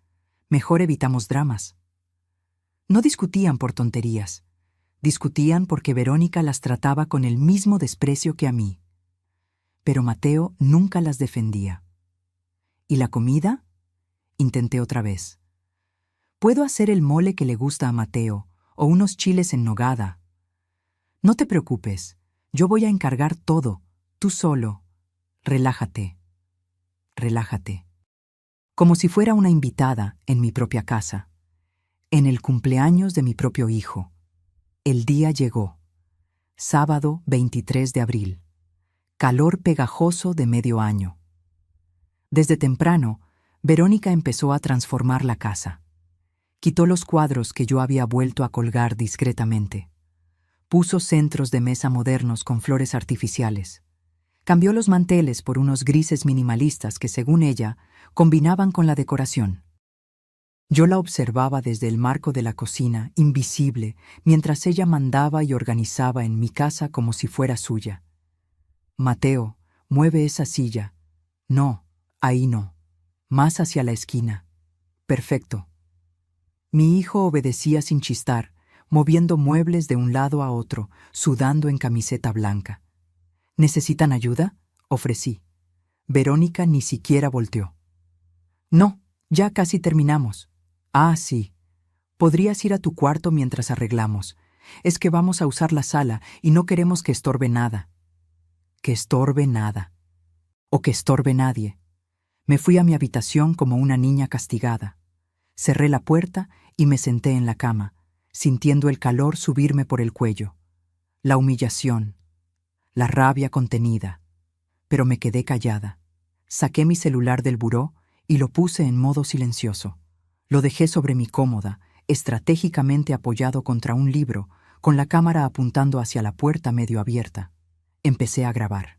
Mejor evitamos dramas». No discutían por tonterías. Discutían porque Verónica las trataba con el mismo desprecio que a mí. Pero Mateo nunca las defendía. «¿Y la comida?», intenté otra vez. «Puedo hacer el mole que le gusta a Mateo, o unos chiles en nogada». «No te preocupes, yo voy a encargar todo, tú solo. Relájate, relájate». Como si fuera una invitada en mi propia casa. En el cumpleaños de mi propio hijo. El día llegó. Sábado 23 de abril. Calor pegajoso de medio año. Desde temprano, Verónica empezó a transformar la casa. Quitó los cuadros que yo había vuelto a colgar discretamente. Puso centros de mesa modernos con flores artificiales. Cambió los manteles por unos grises minimalistas que, según ella, combinaban con la decoración. Yo la observaba desde el marco de la cocina, invisible, mientras ella mandaba y organizaba en mi casa como si fuera suya. «Mateo, mueve esa silla». «No, ahí no. Más hacia la esquina». «Perfecto». Mi hijo obedecía sin chistar, moviendo muebles de un lado a otro, sudando en camiseta blanca. «¿Necesitan ayuda?», ofrecí. Verónica ni siquiera volteó. «No, ya casi terminamos». «Ah, sí. Podrías ir a tu cuarto mientras arreglamos. Es que vamos a usar la sala y no queremos que estorbe nada». Que estorbe nada. O que estorbe nadie. Me fui a mi habitación como una niña castigada. Cerré la puerta y me senté en la cama, sintiendo el calor subirme por el cuello. La humillación. La rabia contenida. Pero me quedé callada. Saqué mi celular del buró y lo puse en modo silencioso. Lo dejé sobre mi cómoda, estratégicamente apoyado contra un libro, con la cámara apuntando hacia la puerta medio abierta. Empecé a grabar.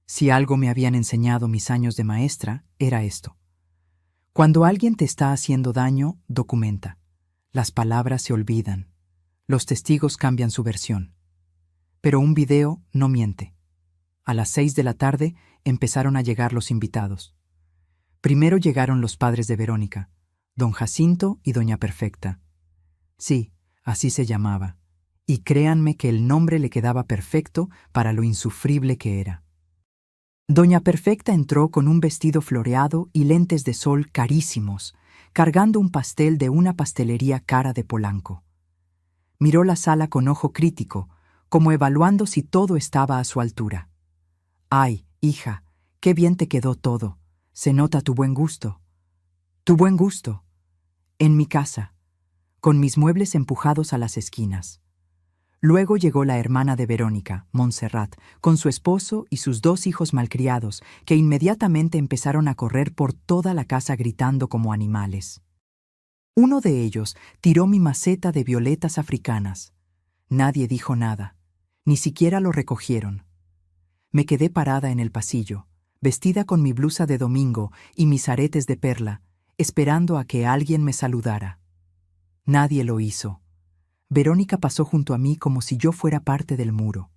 Si algo me habían enseñado mis años de maestra, era esto. Cuando alguien te está haciendo daño, documenta. Las palabras se olvidan. Los testigos cambian su versión. Pero un video no miente. A las 6 de la tarde empezaron a llegar los invitados. Primero llegaron los padres de Verónica, don Jacinto y doña Perfecta. Sí, así se llamaba. Y créanme que el nombre le quedaba perfecto para lo insufrible que era. Doña Perfecta entró con un vestido floreado y lentes de sol carísimos, cargando un pastel de una pastelería cara de Polanco. Miró la sala con ojo crítico, como evaluando si todo estaba a su altura. «Ay, hija, qué bien te quedó todo. Se nota tu buen gusto». «Tu buen gusto. En mi casa, con mis muebles empujados a las esquinas». Luego llegó la hermana de Verónica, Montserrat, con su esposo y sus 2 hijos malcriados, que inmediatamente empezaron a correr por toda la casa gritando como animales. Uno de ellos tiró mi maceta de violetas africanas. Nadie dijo nada, ni siquiera lo recogieron. Me quedé parada en el pasillo, vestida con mi blusa de domingo y mis aretes de perla, esperando a que alguien me saludara. Nadie lo hizo. Verónica pasó junto a mí como si yo fuera parte del muro.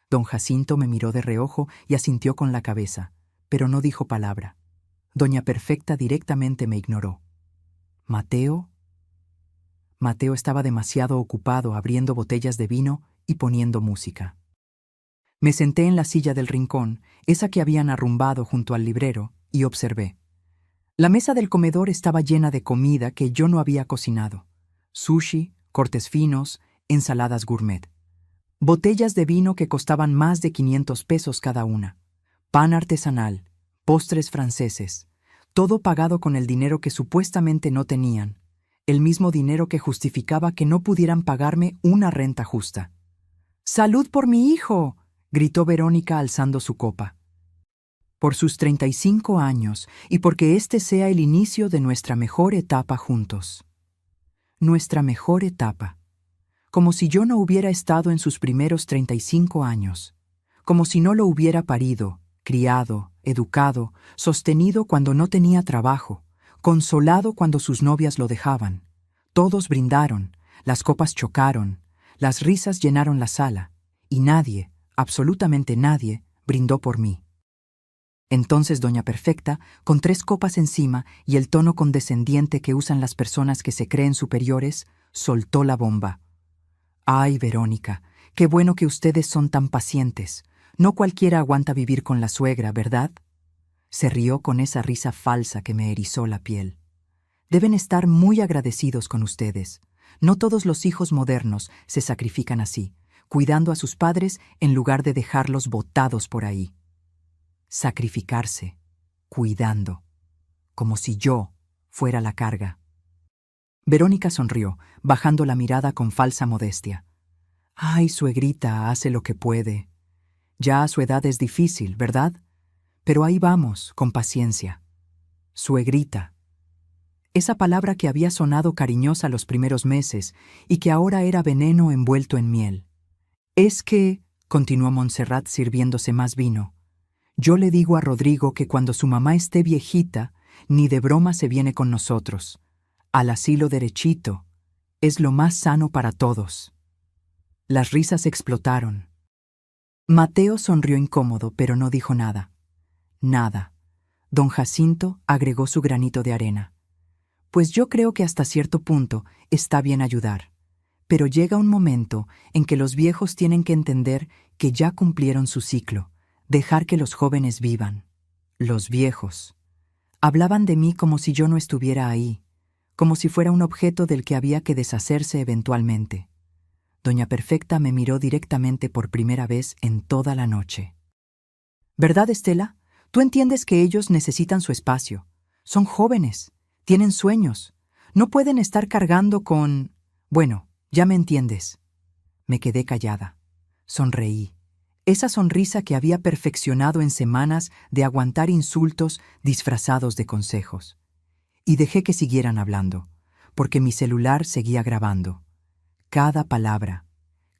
Don Jacinto me miró de reojo y asintió con la cabeza, pero no dijo palabra. Doña Perfecta directamente me ignoró. ¿Mateo? Mateo estaba demasiado ocupado abriendo botellas de vino y poniendo música. Me senté en la silla del rincón, esa que habían arrumbado junto al librero, y observé. La mesa del comedor estaba llena de comida que yo no había cocinado. Sushi, cortes finos, ensaladas gourmet. Botellas de vino que costaban más de 500 pesos cada una. Pan artesanal, postres franceses. Todo pagado con el dinero que supuestamente no tenían. El mismo dinero que justificaba que no pudieran pagarme una renta justa. «¡Salud por mi hijo!», gritó Verónica alzando su copa. «Por sus 35 años y porque este sea el inicio de nuestra mejor etapa juntos». Nuestra mejor etapa. Como si yo no hubiera estado en sus primeros 35 años. Como si no lo hubiera parido, criado, educado, sostenido cuando no tenía trabajo, consolado cuando sus novias lo dejaban. Todos brindaron, las copas chocaron, las risas llenaron la sala, y nadie, absolutamente nadie, brindó por mí. Entonces Doña Perfecta, con 3 copas encima y el tono condescendiente que usan las personas que se creen superiores, soltó la bomba. «Ay, Verónica, qué bueno que ustedes son tan pacientes. No cualquiera aguanta vivir con la suegra, ¿verdad?». Se rió con esa risa falsa que me erizó la piel. «Deben estar muy agradecidos con ustedes. No todos los hijos modernos se sacrifican así, cuidando a sus padres en lugar de dejarlos botados por ahí». Sacrificarse, cuidando, como si yo fuera la carga. Verónica sonrió, bajando la mirada con falsa modestia. «Ay, suegrita, hace lo que puede. Ya a su edad es difícil, ¿verdad? Pero ahí vamos, con paciencia». Suegrita. Esa palabra que había sonado cariñosa los primeros meses y que ahora era veneno envuelto en miel. «Es que», continuó Montserrat sirviéndose más vino, «yo le digo a Rodrigo que cuando su mamá esté viejita, ni de broma se viene con nosotros. Al asilo derechito. Es lo más sano para todos». Las risas explotaron. Mateo sonrió incómodo, pero no dijo nada. Nada. Don Jacinto agregó su granito de arena. «Pues yo creo que hasta cierto punto está bien ayudar. Pero llega un momento en que los viejos tienen que entender que ya cumplieron su ciclo. Dejar que los jóvenes vivan». Los viejos. Hablaban de mí como si yo no estuviera ahí, como si fuera un objeto del que había que deshacerse eventualmente. Doña Perfecta me miró directamente por primera vez en toda la noche. «¿Verdad, Estela? Tú entiendes que ellos necesitan su espacio. Son jóvenes, tienen sueños. No pueden estar cargando con... Bueno, ya me entiendes». Me quedé callada. Sonreí. Esa sonrisa que había perfeccionado en semanas de aguantar insultos disfrazados de consejos. Y dejé que siguieran hablando, porque mi celular seguía grabando. Cada palabra,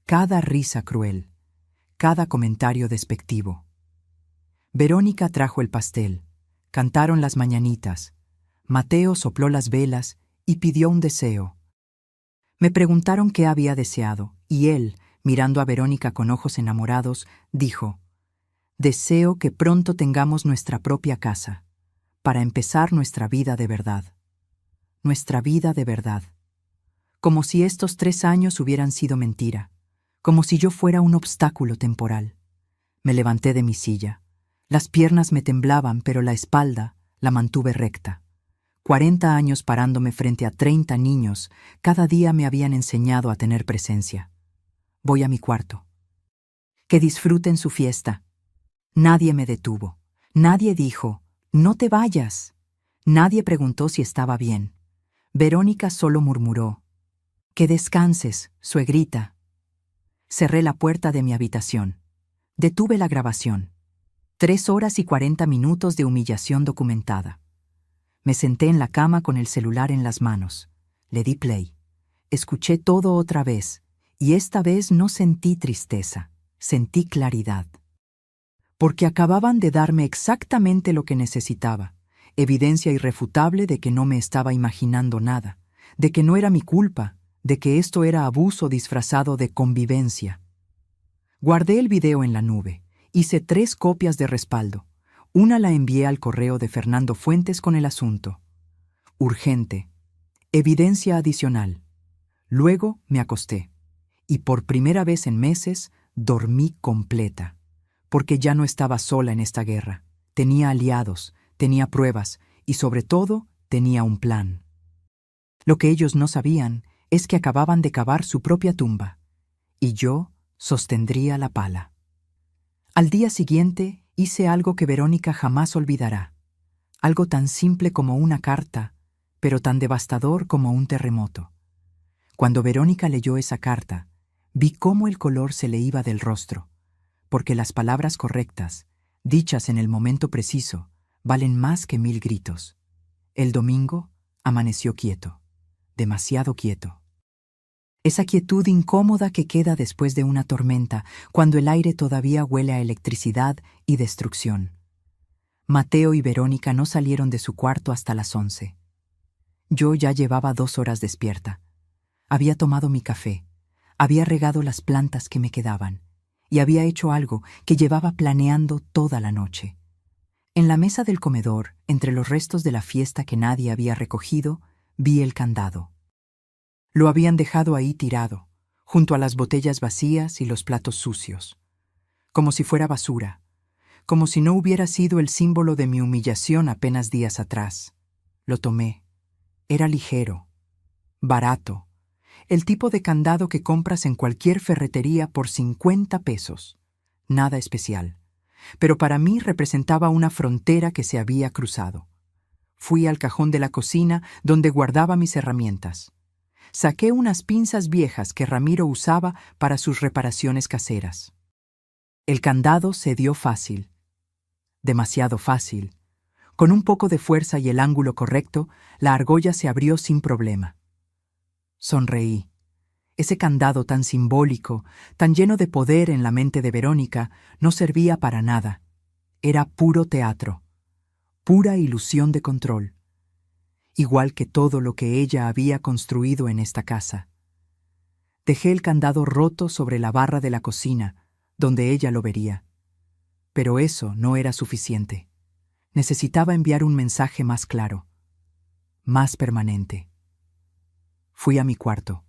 cada risa cruel, cada comentario despectivo. Verónica trajo el pastel, cantaron las mañanitas, Mateo sopló las velas y pidió un deseo. Me preguntaron qué había deseado, y él, mirando a Verónica con ojos enamorados, dijo: «Deseo que pronto tengamos nuestra propia casa, para empezar nuestra vida de verdad». Nuestra vida de verdad. Como si estos 3 años hubieran sido mentira, como si yo fuera un obstáculo temporal. Me levanté de mi silla. Las piernas me temblaban, pero la espalda la mantuve recta. 40 años parándome frente a 30 niños, cada día me habían enseñado a tener presencia. Voy a mi cuarto. Que disfruten su fiesta. Nadie me detuvo. Nadie dijo, no te vayas. Nadie preguntó si estaba bien. Verónica solo murmuró, que descanses, suegrita. Cerré la puerta de mi habitación. Detuve la grabación. 3 horas y 40 minutos de humillación documentada. Me senté en la cama con el celular en las manos. Le di play. Escuché todo otra vez, y esta vez no sentí tristeza, sentí claridad. Porque acababan de darme exactamente lo que necesitaba, evidencia irrefutable de que no me estaba imaginando nada, de que no era mi culpa, de que esto era abuso disfrazado de convivencia. Guardé el video en la nube, hice 3 copias de respaldo. Una la envié al correo de Fernando Fuentes con el asunto. Urgente. Evidencia adicional. Luego me acosté. Y por primera vez en meses dormí completa. Porque ya no estaba sola en esta guerra. Tenía aliados, tenía pruebas y sobre todo tenía un plan. Lo que ellos no sabían es que acababan de cavar su propia tumba. Y yo sostendría la pala. Al día siguiente hice algo que Verónica jamás olvidará. Algo tan simple como una carta, pero tan devastador como un terremoto. Cuando Verónica leyó esa carta, vi cómo el color se le iba del rostro, porque las palabras correctas, dichas en el momento preciso, valen más que 1000 gritos. El domingo amaneció quieto, demasiado quieto. Esa quietud incómoda que queda después de una tormenta, cuando el aire todavía huele a electricidad y destrucción. Mateo y Verónica no salieron de su cuarto hasta las 11. Yo ya llevaba 2 horas despierta. Había tomado mi café, había regado las plantas que me quedaban, y había hecho algo que llevaba planeando toda la noche. En la mesa del comedor, entre los restos de la fiesta que nadie había recogido, vi el candado. Lo habían dejado ahí tirado, junto a las botellas vacías y los platos sucios, como si fuera basura, como si no hubiera sido el símbolo de mi humillación apenas días atrás. Lo tomé. Era ligero, barato, el tipo de candado que compras en cualquier ferretería por 50 pesos. Nada especial, pero para mí representaba una frontera que se había cruzado. Fui al cajón de la cocina donde guardaba mis herramientas. Saqué unas pinzas viejas que Ramiro usaba para sus reparaciones caseras. El candado se dio fácil, demasiado fácil. Con un poco de fuerza y el ángulo correcto, la argolla se abrió sin problema. Sonreí. Ese candado tan simbólico, tan lleno de poder en la mente de Verónica, no servía para nada. Era puro teatro, pura ilusión de control. Igual que todo lo que ella había construido en esta casa. Dejé el candado roto sobre la barra de la cocina, donde ella lo vería. Pero eso no era suficiente. Necesitaba enviar un mensaje más claro, más permanente. Fui a mi cuarto.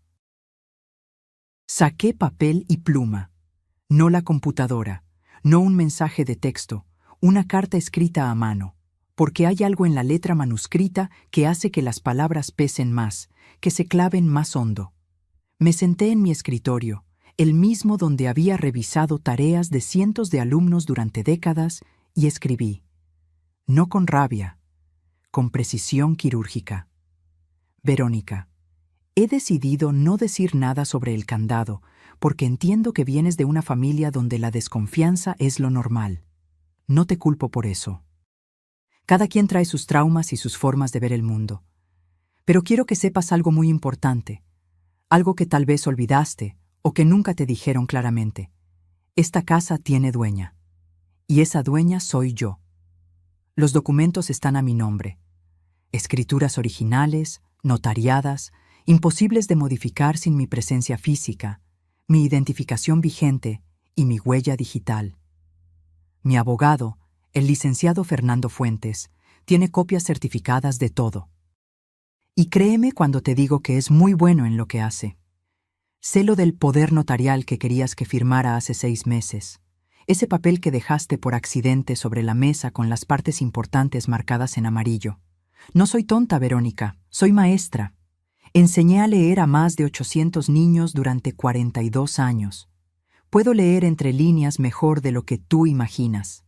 Saqué papel y pluma, no la computadora, no un mensaje de texto, una carta escrita a mano. Porque hay algo en la letra manuscrita que hace que las palabras pesen más, que se claven más hondo. Me senté en mi escritorio, el mismo donde había revisado tareas de cientos de alumnos durante décadas, y escribí. No con rabia, con precisión quirúrgica. Verónica, he decidido no decir nada sobre el candado, porque entiendo que vienes de una familia donde la desconfianza es lo normal. No te culpo por eso. Cada quien trae sus traumas y sus formas de ver el mundo. Pero quiero que sepas algo muy importante, algo que tal vez olvidaste o que nunca te dijeron claramente. Esta casa tiene dueña, y esa dueña soy yo. Los documentos están a mi nombre. Escrituras originales, notariadas, imposibles de modificar sin mi presencia física, mi identificación vigente y mi huella digital. Mi abogado, el licenciado Fernando Fuentes, tiene copias certificadas de todo. Y créeme cuando te digo que es muy bueno en lo que hace. Sé lo del poder notarial que querías que firmara hace 6 meses. ese papel que dejaste por accidente sobre la mesa con las partes importantes marcadas en amarillo. No soy tonta, Verónica, soy maestra. Enseñé a leer a más de 800 niños durante 42 años. Puedo leer entre líneas mejor de lo que tú imaginas.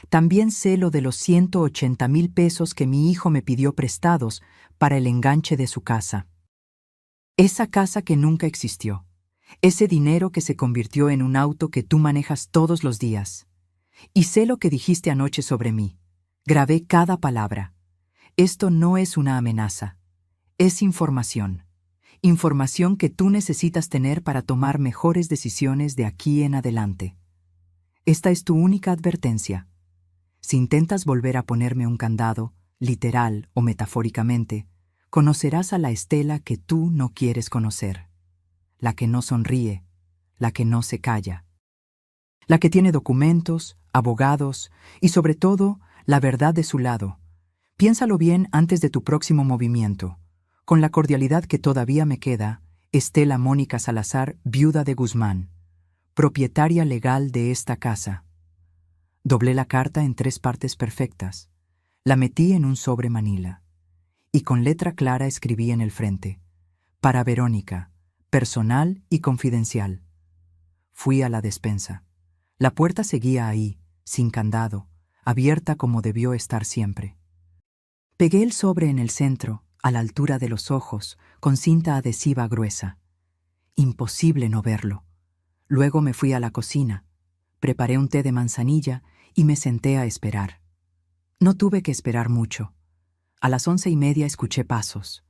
También sé lo de los 180,000 pesos que mi hijo me pidió prestados para el enganche de su casa. Esa casa que nunca existió. Ese dinero que se convirtió en un auto que tú manejas todos los días. Y sé lo que dijiste anoche sobre mí. Grabé cada palabra. Esto no es una amenaza. Es información. Información que tú necesitas tener para tomar mejores decisiones de aquí en adelante. Esta es tu única advertencia. Si intentas volver a ponerme un candado, literal o metafóricamente, conocerás a la Estela que tú no quieres conocer. La que no sonríe, la que no se calla. La que tiene documentos, abogados y sobre todo, la verdad de su lado. Piénsalo bien antes de tu próximo movimiento. Con la cordialidad que todavía me queda, Estela Mónica Salazar, viuda de Guzmán, propietaria legal de esta casa. Doblé la carta en 3 partes perfectas. La metí en un sobre manila. Y con letra clara escribí en el frente: para Verónica, personal y confidencial. Fui a la despensa. La puerta seguía ahí, sin candado, abierta como debió estar siempre. Pegué el sobre en el centro, a la altura de los ojos, con cinta adhesiva gruesa. Imposible no verlo. Luego me fui a la cocina, preparé un té de manzanilla y me senté a esperar. No tuve que esperar mucho. A las 11:30 escuché pasos.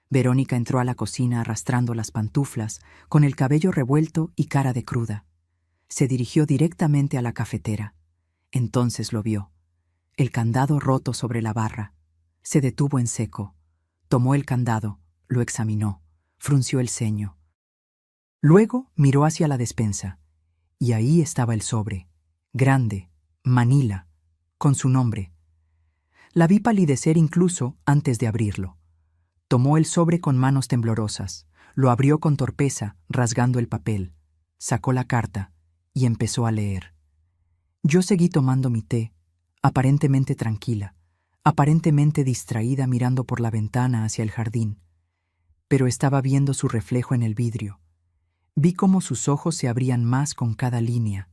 Verónica entró a la cocina arrastrando las pantuflas, con el cabello revuelto y cara de cruda. Se dirigió directamente a la cafetera. Entonces lo vio. El candado roto sobre la barra. Se detuvo en seco. Tomó el candado, lo examinó, frunció el ceño. Luego miró hacia la despensa, y ahí estaba el sobre, grande, manila, con su nombre. La vi palidecer incluso antes de abrirlo. Tomó el sobre con manos temblorosas, lo abrió con torpeza, rasgando el papel, sacó la carta y empezó a leer. Yo seguí tomando mi té, aparentemente tranquila, aparentemente distraída mirando por la ventana hacia el jardín, pero estaba viendo su reflejo en el vidrio. Vi cómo sus ojos se abrían más con cada línea.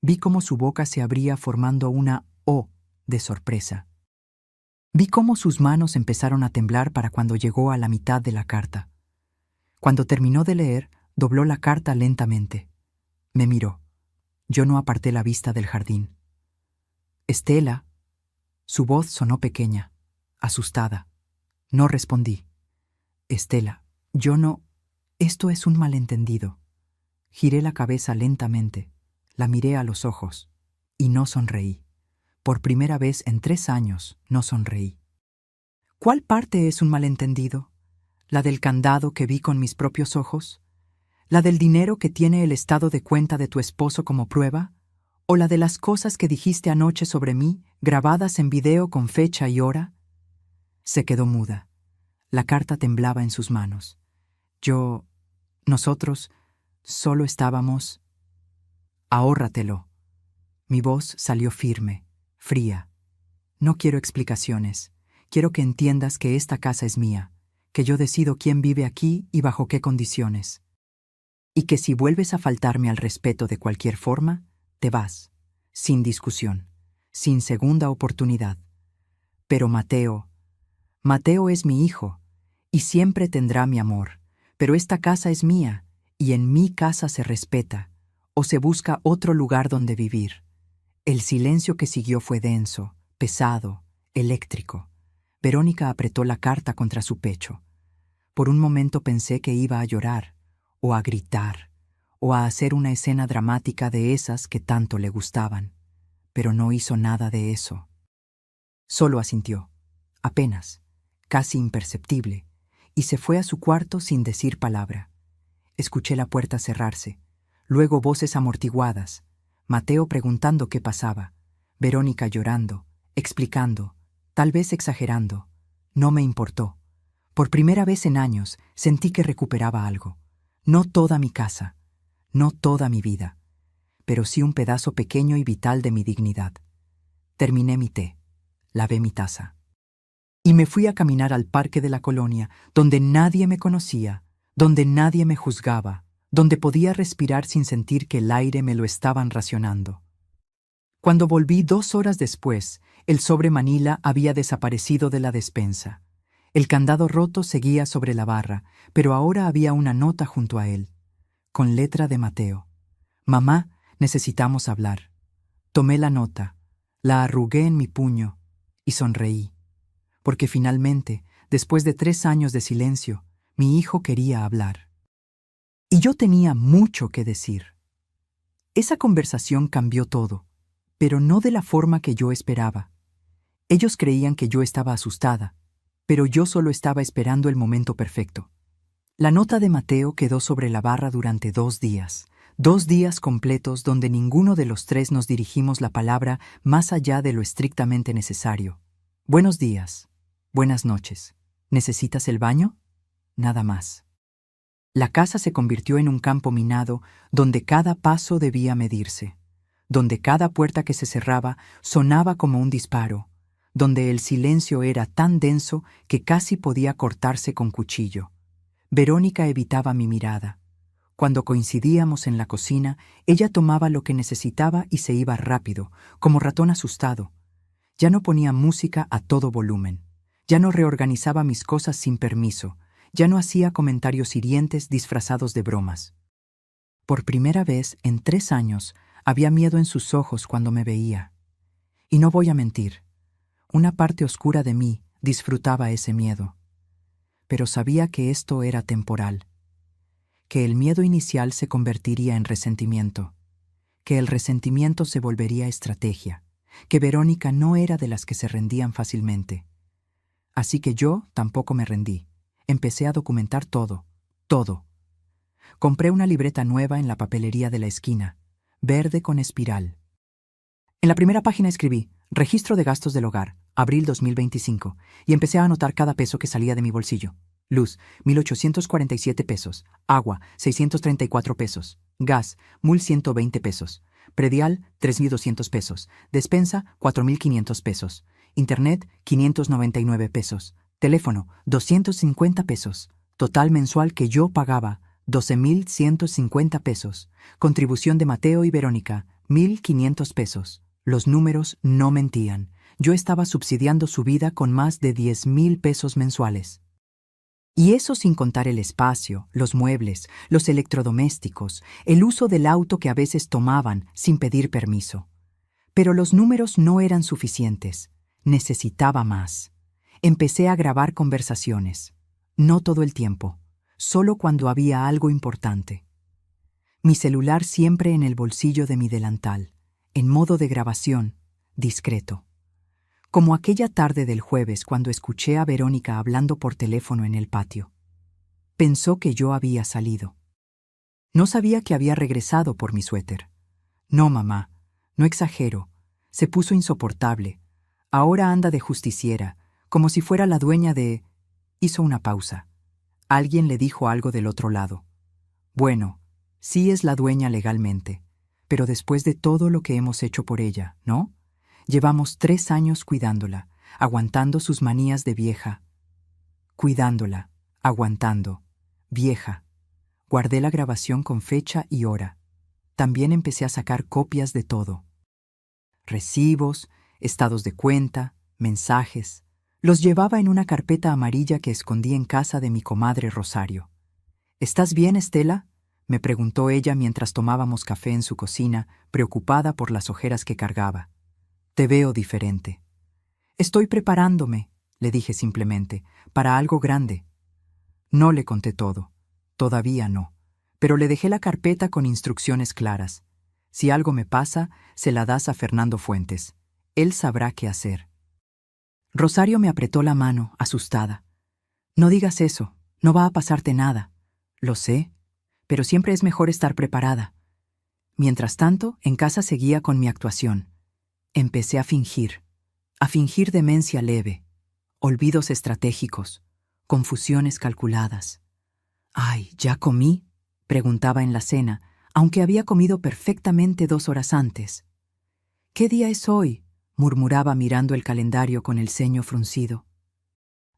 Vi cómo su boca se abría formando una O de sorpresa. Vi cómo sus manos empezaron a temblar para cuando llegó a la mitad de la carta. Cuando terminó de leer, dobló la carta lentamente. Me miró. Yo no aparté la vista del jardín. Estela. Su voz sonó pequeña, asustada. No respondí. Estela, yo no... Esto es un malentendido. Giré la cabeza lentamente, la miré a los ojos y no sonreí. Por primera vez en 3 años no sonreí. ¿Cuál parte es un malentendido? ¿La del candado que vi con mis propios ojos? ¿La del dinero que tiene el estado de cuenta de tu esposo como prueba? ¿O la de las cosas que dijiste anoche sobre mí, grabadas en video con fecha y hora? Se quedó muda. La carta temblaba en sus manos. Nosotros, solo estábamos... Ahórratelo. Mi voz salió firme, fría. No quiero explicaciones. Quiero que entiendas que esta casa es mía, que yo decido quién vive aquí y bajo qué condiciones. Y que si vuelves a faltarme al respeto de cualquier forma, te vas, sin discusión, sin segunda oportunidad. Pero Mateo es mi hijo, y siempre tendrá mi amor, pero esta casa es mía, y en mi casa se respeta, o se busca otro lugar donde vivir. El silencio que siguió fue denso, pesado, eléctrico. Verónica apretó la carta contra su pecho. Por un momento pensé que iba a llorar, o a gritar, o a hacer una escena dramática de esas que tanto le gustaban. Pero no hizo nada de eso. Solo asintió, apenas, casi imperceptible, y se fue a su cuarto sin decir palabra. Escuché la puerta cerrarse, luego voces amortiguadas, Mateo preguntando qué pasaba, Verónica llorando, explicando, tal vez exagerando. No me importó. Por primera vez en años sentí que recuperaba algo. No toda mi casa, no toda mi vida, pero sí un pedazo pequeño y vital de mi dignidad. Terminé mi té, lavé mi taza. Y me fui a caminar al parque de la colonia, donde nadie me conocía, donde nadie me juzgaba, donde podía respirar sin sentir que el aire me lo estaban racionando. Cuando volví 2 horas después, el sobre Manila había desaparecido de la despensa. El candado roto seguía sobre la barra, pero ahora había una nota junto a él, con letra de Mateo. «Mamá, necesitamos hablar». Tomé la nota, la arrugué en mi puño y sonreí, porque finalmente, después de 3 años de silencio, mi hijo quería hablar. Y yo tenía mucho que decir. Esa conversación cambió todo, pero no de la forma que yo esperaba. Ellos creían que yo estaba asustada, pero yo solo estaba esperando el momento perfecto. La nota de Mateo quedó sobre la barra durante 2 días. 2 días completos donde ninguno de los 3 nos dirigimos la palabra más allá de lo estrictamente necesario. Buenos días. Buenas noches. ¿Necesitas el baño? Nada más. La casa se convirtió en un campo minado donde cada paso debía medirse, donde cada puerta que se cerraba sonaba como un disparo, donde el silencio era tan denso que casi podía cortarse con cuchillo. Verónica evitaba mi mirada. Cuando coincidíamos en la cocina, ella tomaba lo que necesitaba y se iba rápido, como ratón asustado. Ya no ponía música a todo volumen. Ya no reorganizaba mis cosas sin permiso. Ya no hacía comentarios hirientes disfrazados de bromas. Por primera vez en 3 años, había miedo en sus ojos cuando me veía. Y no voy a mentir, una parte oscura de mí disfrutaba ese miedo. Pero sabía que esto era temporal, que el miedo inicial se convertiría en resentimiento, que el resentimiento se volvería estrategia, que Verónica no era de las que se rendían fácilmente. Así que yo tampoco me rendí. Empecé a documentar todo, todo. Compré una libreta nueva en la papelería de la esquina, verde con espiral. En la primera página escribí, Registro de gastos del hogar, abril 2025, y empecé a anotar cada peso que salía de mi bolsillo. Luz, 1,847 pesos. Agua, 634 pesos. Gas, 1,120 pesos. Predial, 3,200 pesos. Despensa, 4,500 pesos. Internet, 599 pesos. Teléfono, 250 pesos. Total mensual que yo pagaba, 12,150 pesos. Contribución de Mateo y Verónica, 1,500 pesos. Los números no mentían. Yo estaba subsidiando su vida con más de 10,000 pesos mensuales. Y eso sin contar el espacio, los muebles, los electrodomésticos, el uso del auto que a veces tomaban sin pedir permiso. Pero los números no eran suficientes. Necesitaba más. Empecé a grabar conversaciones. No todo el tiempo, solo cuando había algo importante. Mi celular siempre en el bolsillo de mi delantal, en modo de grabación, discreto. Como aquella tarde del jueves cuando escuché a Verónica hablando por teléfono en el patio. Pensó que yo había salido. No sabía que había regresado por mi suéter. No, mamá, no exagero. Se puso insoportable. Ahora anda de justiciera, como si fuera la dueña de... Hizo una pausa. Alguien le dijo algo del otro lado. Bueno, sí es la dueña legalmente, pero después de todo lo que hemos hecho por ella, ¿no? Llevamos 3 años cuidándola, aguantando sus manías de vieja. Cuidándola, aguantando, vieja. Guardé la grabación con fecha y hora. También empecé a sacar copias de todo. Recibos, estados de cuenta, mensajes. Los llevaba en una carpeta amarilla que escondí en casa de mi comadre Rosario. ¿Estás bien, Estela?, me preguntó ella mientras tomábamos café en su cocina, preocupada por las ojeras que cargaba. Te veo diferente. Estoy preparándome, le dije simplemente, para algo grande. No le conté todo. Todavía no. Pero le dejé la carpeta con instrucciones claras. Si algo me pasa, se la das a Fernando Fuentes. Él sabrá qué hacer. Rosario me apretó la mano, asustada. No digas eso, no va a pasarte nada. Lo sé, pero siempre es mejor estar preparada. Mientras tanto, en casa seguía con mi actuación. Empecé a fingir demencia leve, olvidos estratégicos, confusiones calculadas. «Ay, ¿ya comí?», preguntaba en la cena, aunque había comido perfectamente 2 horas antes. ¿Qué día es hoy?, murmuraba mirando el calendario con el ceño fruncido.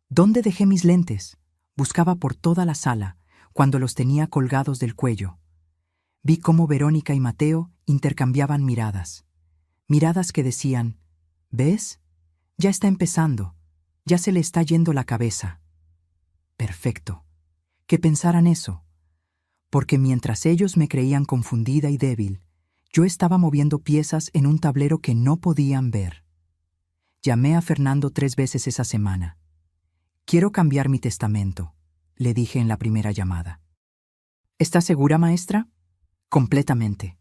¿Dónde dejé mis lentes? Buscaba por toda la sala, cuando los tenía colgados del cuello. Vi cómo Verónica y Mateo intercambiaban miradas. Miradas que decían: ¿ves? Ya está empezando. Ya se le está yendo la cabeza. Perfecto. Que pensaran eso. Porque mientras ellos me creían confundida y débil, yo estaba moviendo piezas en un tablero que no podían ver. Llamé a Fernando 3 veces esa semana. «Quiero cambiar mi testamento», le dije en la primera llamada. «¿Está segura, maestra?» «Completamente».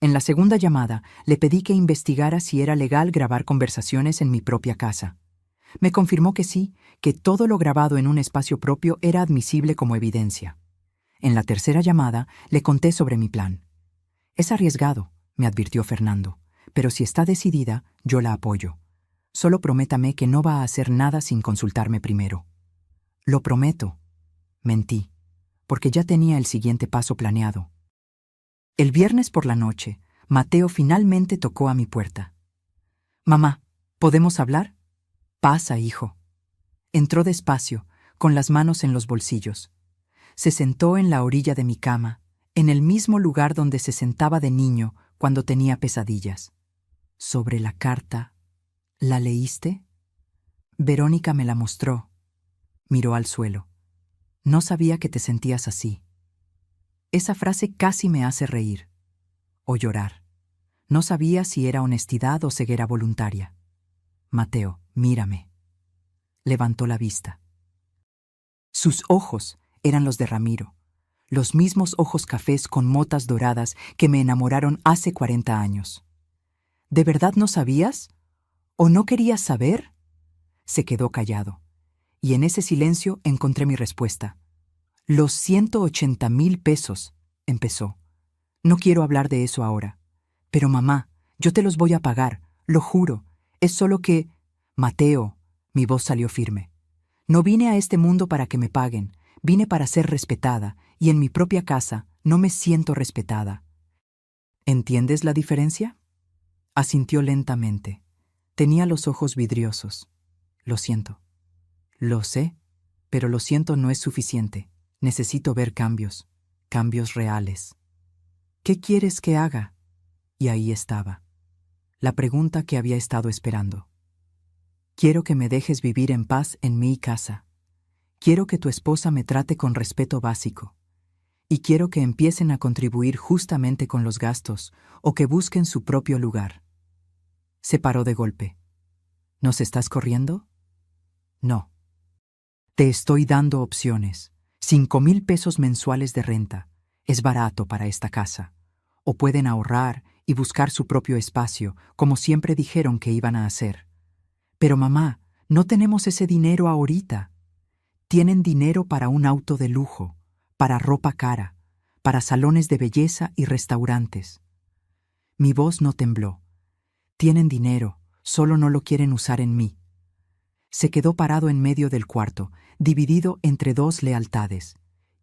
En la segunda llamada, le pedí que investigara si era legal grabar conversaciones en mi propia casa. Me confirmó que sí, que todo lo grabado en un espacio propio era admisible como evidencia. En la tercera llamada, le conté sobre mi plan. «Es arriesgado», me advirtió Fernando, «pero si está decidida, yo la apoyo. Solo prométame que no va a hacer nada sin consultarme primero». «Lo prometo». Mentí, porque ya tenía el siguiente paso planeado. El viernes por la noche, Mateo finalmente tocó a mi puerta. «Mamá, ¿podemos hablar?» «Pasa, hijo». Entró despacio, con las manos en los bolsillos. Se sentó en la orilla de mi cama, en el mismo lugar donde se sentaba de niño cuando tenía pesadillas. «Sobre la carta, ¿la leíste?» Verónica me la mostró. Miró al suelo. «No sabía que te sentías así». Esa frase casi me hace reír. O llorar. No sabía si era honestidad o ceguera voluntaria. «Mateo, mírame». Levantó la vista. Sus ojos eran los de Ramiro, los mismos ojos cafés con motas doradas que me enamoraron hace 40 años. ¿De verdad no sabías? ¿O no querías saber? Se quedó callado, y en ese silencio encontré mi respuesta. «Los 180,000 pesos», empezó. «No quiero hablar de eso ahora. Pero mamá, yo te los voy a pagar, lo juro. Es solo que...» «Mateo», mi voz salió firme. «No vine a este mundo para que me paguen. Vine para ser respetada, y en mi propia casa no me siento respetada». «¿Entiendes la diferencia?» Asintió lentamente. Tenía los ojos vidriosos. «Lo siento». «Lo sé, pero lo siento no es suficiente. Necesito ver cambios, cambios reales». «¿Qué quieres que haga?» Y ahí estaba, la pregunta que había estado esperando. «Quiero que me dejes vivir en paz en mi casa. Quiero que tu esposa me trate con respeto básico. Y quiero que empiecen a contribuir justamente con los gastos o que busquen su propio lugar». Se paró de golpe. «¿Nos estás corriendo?» «No. Te estoy dando opciones. 5,000 pesos mensuales de renta. Es barato para esta casa. O pueden ahorrar y buscar su propio espacio, como siempre dijeron que iban a hacer. Pero mamá, no tenemos ese dinero ahorita. Tienen dinero para un auto de lujo, para ropa cara, para salones de belleza y restaurantes». Mi voz no tembló. «Tienen dinero, solo no lo quieren usar en mí». Se quedó parado en medio del cuarto, dividido entre 2 lealtades,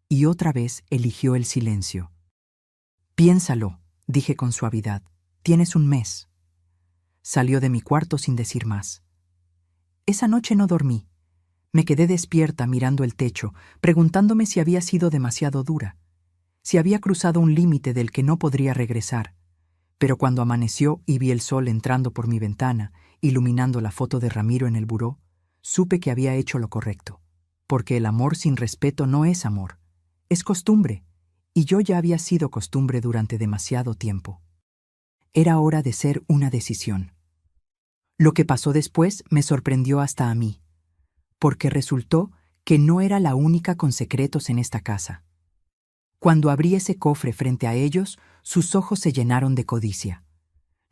y otra vez eligió el silencio. «Piénsalo», dije con suavidad. «Tienes un mes». Salió de mi cuarto sin decir más. Esa noche no dormí. Me quedé despierta mirando el techo, preguntándome si había sido demasiado dura, si había cruzado un límite del que no podría regresar. Pero cuando amaneció y vi el sol entrando por mi ventana, iluminando la foto de Ramiro en el buró, supe que había hecho lo correcto. Porque el amor sin respeto no es amor, es costumbre, y yo ya había sido costumbre durante demasiado tiempo. Era hora de ser una decisión. Lo que pasó después me sorprendió hasta a mí, porque resultó que no era la única con secretos en esta casa. Cuando abrí ese cofre frente a ellos, sus ojos se llenaron de codicia.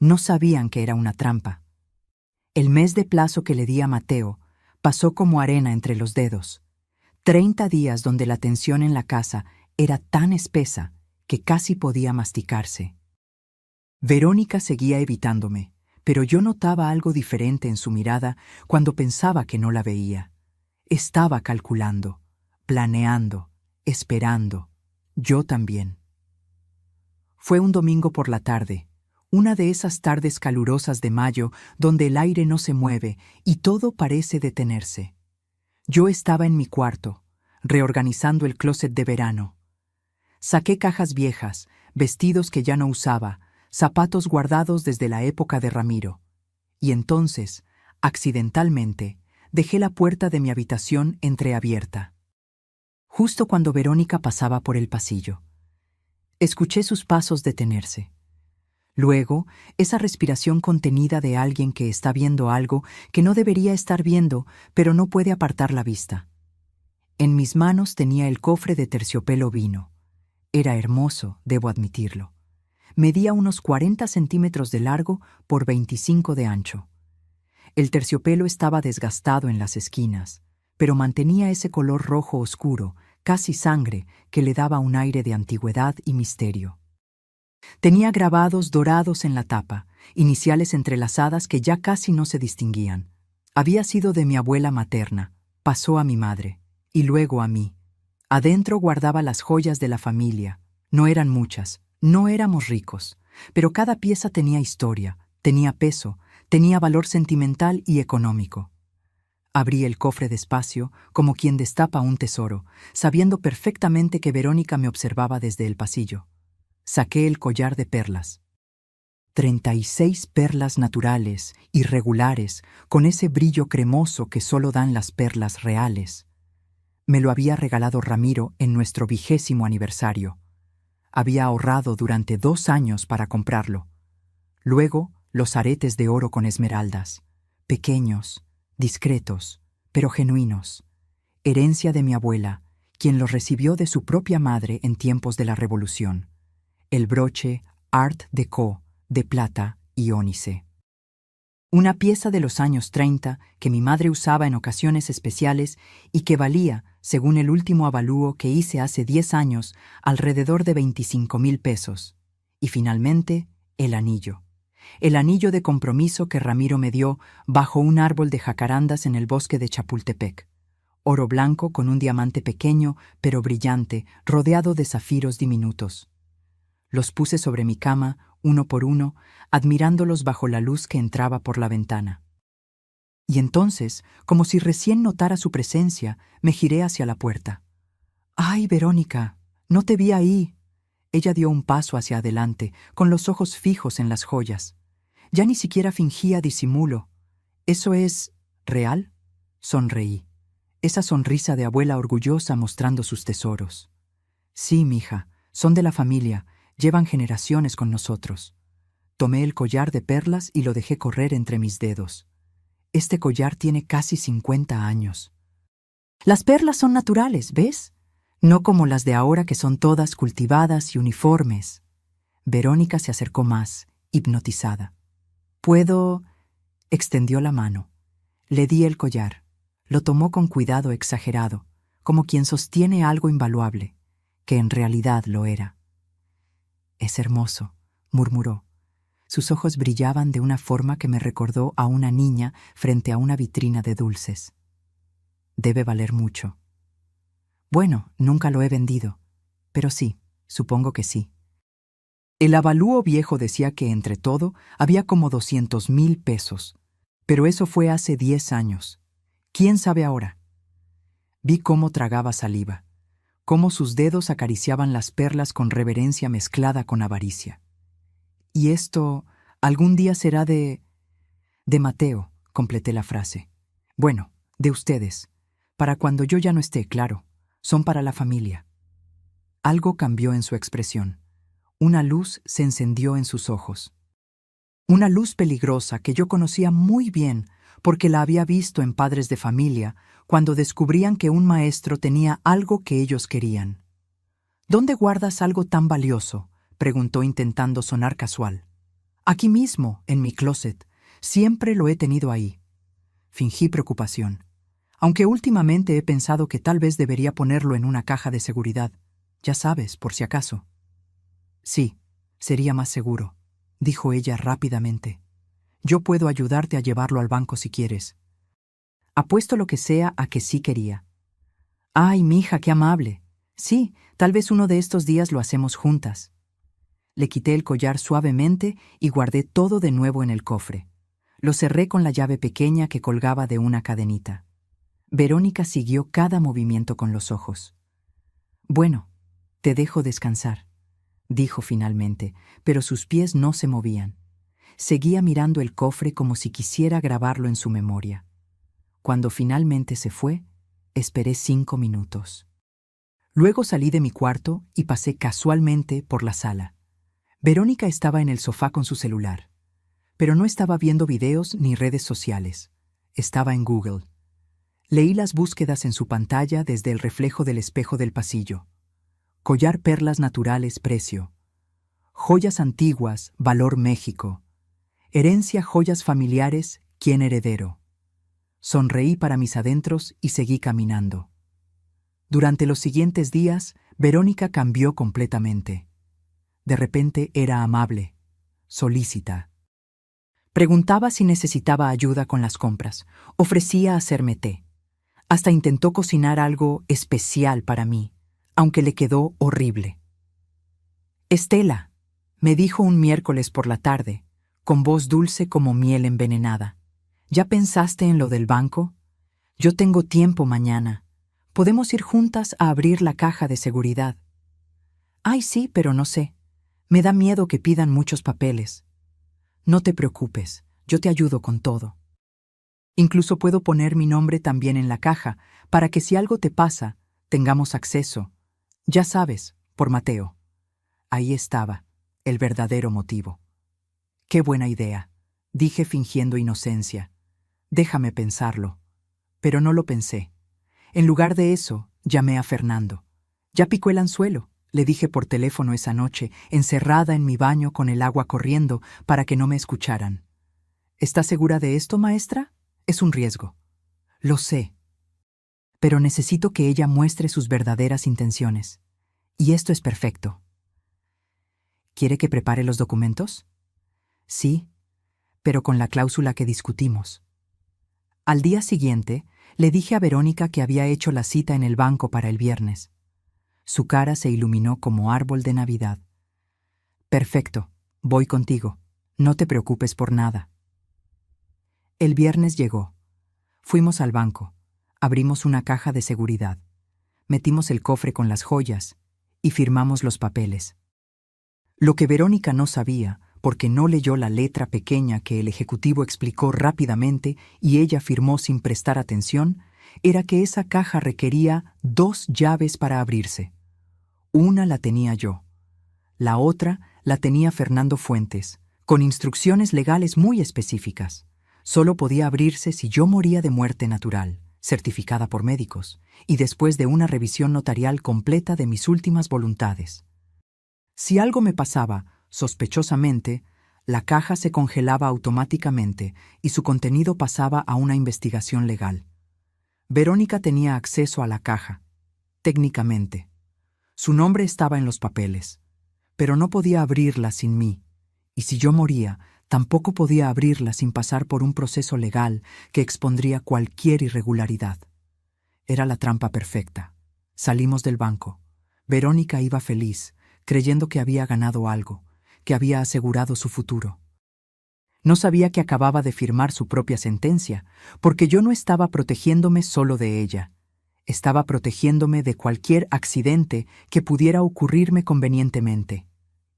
No sabían que era una trampa. El mes de plazo que le di a Mateo pasó como arena entre los dedos. 30 días donde la tensión en la casa era tan espesa que casi podía masticarse. Verónica seguía evitándome, pero yo notaba algo diferente en su mirada cuando pensaba que no la veía. Estaba calculando, planeando, esperando. Yo también. Fue un domingo por la tarde, una de esas tardes calurosas de mayo donde el aire no se mueve y todo parece detenerse. Yo estaba en mi cuarto, reorganizando el closet de verano. Saqué cajas viejas, vestidos que ya no usaba, zapatos guardados desde la época de Ramiro. Y entonces, accidentalmente, dejé la puerta de mi habitación entreabierta. Justo cuando Verónica pasaba por el pasillo. Escuché sus pasos detenerse. Luego, esa respiración contenida de alguien que está viendo algo que no debería estar viendo, pero no puede apartar la vista. En mis manos tenía el cofre de terciopelo vino. Era hermoso, debo admitirlo. Medía unos 40 centímetros de largo por 25 de ancho. El terciopelo estaba desgastado en las esquinas, pero mantenía ese color rojo oscuro, casi sangre, que le daba un aire de antigüedad y misterio. Tenía grabados dorados en la tapa, iniciales entrelazadas que ya casi no se distinguían. Había sido de mi abuela materna, pasó a mi madre, y luego a mí. Adentro guardaba las joyas de la familia. No eran muchas, no éramos ricos, pero cada pieza tenía historia, tenía peso, tenía valor sentimental y económico. Abrí el cofre despacio, como quien destapa un tesoro, sabiendo perfectamente que Verónica me observaba desde el pasillo. Saqué el collar de perlas. 36 perlas naturales, irregulares, con ese brillo cremoso que solo dan las perlas reales. Me lo había regalado Ramiro en nuestro 20º aniversario. Había ahorrado durante 2 años para comprarlo. Luego, los aretes de oro con esmeraldas, pequeños, discretos, pero genuinos, herencia de mi abuela, quien los recibió de su propia madre en tiempos de la Revolución. El broche Art Deco de plata y ónice. Una pieza de los años 30 que mi madre usaba en ocasiones especiales y que valía, según el último avalúo que hice hace 10 años, alrededor de 25,000 pesos. Y finalmente, el anillo. El anillo de compromiso que Ramiro me dio bajo un árbol de jacarandas en el bosque de Chapultepec. Oro blanco con un diamante pequeño, pero brillante, rodeado de zafiros diminutos. Los puse sobre mi cama, uno por uno, admirándolos bajo la luz que entraba por la ventana. Y entonces, como si recién notara su presencia, me giré hacia la puerta. «¡Ay, Verónica! No te vi ahí». Ella dio un paso hacia adelante, con los ojos fijos en las joyas. Ya ni siquiera fingía disimulo. «¿Eso es real?». Sonreí. Esa sonrisa de abuela orgullosa mostrando sus tesoros. «Sí, mija, son de la familia, llevan generaciones con nosotros». Tomé el collar de perlas y lo dejé correr entre mis dedos. Este collar tiene casi 50 años. Las perlas son naturales, ¿ves? No como las de ahora que son todas cultivadas y uniformes. Verónica se acercó más, hipnotizada. «¿Puedo...?» Extendió la mano. Le di el collar. Lo tomó con cuidado exagerado, como quien sostiene algo invaluable, que en realidad lo era. «Es hermoso», murmuró. Sus ojos brillaban de una forma que me recordó a una niña frente a una vitrina de dulces. «Debe valer mucho». «Bueno, nunca lo he vendido, pero sí, supongo que sí». El avalúo viejo decía que entre todo había como 200,000 pesos, pero eso fue hace 10 años. ¿Quién sabe ahora? Vi cómo tragaba saliva, cómo sus dedos acariciaban las perlas con reverencia mezclada con avaricia. «Y esto algún día será de Mateo», completé la frase. «Bueno, de ustedes. Para cuando yo ya no esté, claro. Son para la familia». Algo cambió en su expresión. Una luz se encendió en sus ojos. Una luz peligrosa que yo conocía muy bien porque la había visto en padres de familia cuando descubrían que un maestro tenía algo que ellos querían. «¿Dónde guardas algo tan valioso?», preguntó intentando sonar casual. «Aquí mismo, en mi closet. Siempre lo he tenido ahí». Fingí preocupación, aunque últimamente he pensado que tal vez debería ponerlo en una caja de seguridad. Ya sabes, por si acaso. «Sí, sería más seguro», dijo ella rápidamente. «Yo puedo ayudarte a llevarlo al banco si quieres». Apuesto lo que sea a que sí quería. «Ay, mija, qué amable. Sí, tal vez uno de estos días lo hacemos juntas». Le quité el collar suavemente y guardé todo de nuevo en el cofre. Lo cerré con la llave pequeña que colgaba de una cadenita. Verónica siguió cada movimiento con los ojos. «Bueno, te dejo descansar», dijo finalmente, pero sus pies no se movían. Seguía mirando el cofre como si quisiera grabarlo en su memoria. Cuando finalmente se fue, esperé 5 minutos. Luego salí de mi cuarto y pasé casualmente por la sala. Verónica estaba en el sofá con su celular, pero no estaba viendo videos ni redes sociales. Estaba en Google. Leí las búsquedas en su pantalla desde el reflejo del espejo del pasillo. Collar perlas naturales, precio. Joyas antiguas, valor México. Herencia, joyas familiares, ¿quién heredero? Sonreí para mis adentros y seguí caminando. Durante los siguientes días, Verónica cambió completamente. De repente era amable, solícita. Preguntaba si necesitaba ayuda con las compras, ofrecía hacerme té. Hasta intentó cocinar algo especial para mí, aunque le quedó horrible. «Estela», me dijo un miércoles por la tarde, con voz dulce como miel envenenada. «¿Ya pensaste en lo del banco? Yo tengo tiempo mañana. Podemos ir juntas a abrir la caja de seguridad». «Ay, sí, pero no sé. Me da miedo que pidan muchos papeles». «No te preocupes, yo te ayudo con todo. Incluso puedo poner mi nombre también en la caja, para que si algo te pasa, tengamos acceso. Ya sabes, por Mateo». Ahí estaba, el verdadero motivo. «Qué buena idea», dije fingiendo inocencia. «Déjame pensarlo». Pero no lo pensé. En lugar de eso, llamé a Fernando. «Ya picó el anzuelo», le dije por teléfono esa noche, encerrada en mi baño con el agua corriendo para que no me escucharan. «¿Está segura de esto, maestra? Es un riesgo». «Lo sé. Pero necesito que ella muestre sus verdaderas intenciones. Y esto es perfecto». «¿Quiere que prepare los documentos?» «Sí, pero con la cláusula que discutimos». Al día siguiente, le dije a Verónica que había hecho la cita en el banco para el viernes. Su cara se iluminó como árbol de Navidad. «Perfecto, voy contigo. No te preocupes por nada». El viernes llegó. Fuimos al banco. Abrimos una caja de seguridad. Metimos el cofre con las joyas y firmamos los papeles. Lo que Verónica no sabía, porque no leyó la letra pequeña que el ejecutivo explicó rápidamente y ella firmó sin prestar atención, era que esa caja requería 2 llaves para abrirse. Una la tenía yo. La otra la tenía Fernando Fuentes, con instrucciones legales muy específicas. Solo podía abrirse si yo moría de muerte natural, certificada por médicos, y después de una revisión notarial completa de mis últimas voluntades. Si algo me pasaba, sospechosamente, la caja se congelaba automáticamente y su contenido pasaba a una investigación legal. Verónica tenía acceso a la caja, técnicamente. Su nombre estaba en los papeles, pero no podía abrirla sin mí, y si yo moría, tampoco podía abrirla sin pasar por un proceso legal que expondría cualquier irregularidad. Era la trampa perfecta. Salimos del banco. Verónica iba feliz, creyendo que había ganado algo, que había asegurado su futuro. No sabía que acababa de firmar su propia sentencia, porque yo no estaba protegiéndome solo de ella. Estaba protegiéndome de cualquier accidente que pudiera ocurrirme convenientemente.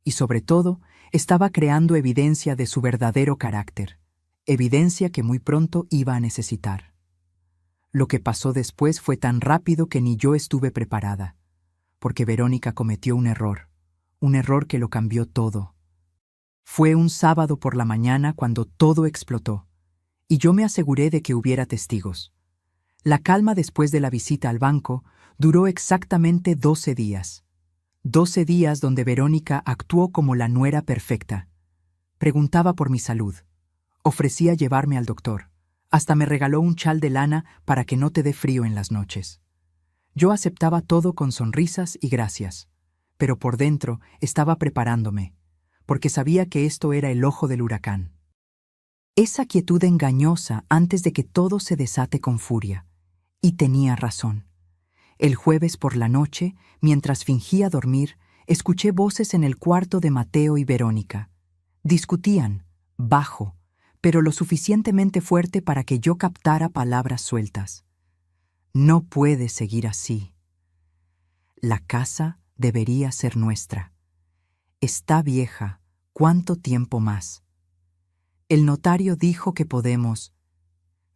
Y sobre todo, estaba creando evidencia de su verdadero carácter, evidencia que muy pronto iba a necesitar. Lo que pasó después fue tan rápido que ni yo estuve preparada, porque Verónica cometió un error que lo cambió todo. Fue un sábado por la mañana cuando todo explotó, y yo me aseguré de que hubiera testigos. La calma después de la visita al banco duró exactamente 12 días. 12 días donde Verónica actuó como la nuera perfecta. Preguntaba por mi salud. Ofrecía llevarme al doctor. Hasta me regaló un chal de lana para que no te dé frío en las noches. Yo aceptaba todo con sonrisas y gracias, pero por dentro estaba preparándome, porque sabía que esto era el ojo del huracán. Esa quietud engañosa antes de que todo se desate con furia. Y tenía razón. El jueves por la noche, mientras fingía dormir, escuché voces en el cuarto de Mateo y Verónica. Discutían, bajo, pero lo suficientemente fuerte para que yo captara palabras sueltas. No puede seguir así. La casa debería ser nuestra. Está vieja. ¿Cuánto tiempo más? El notario dijo que podemos.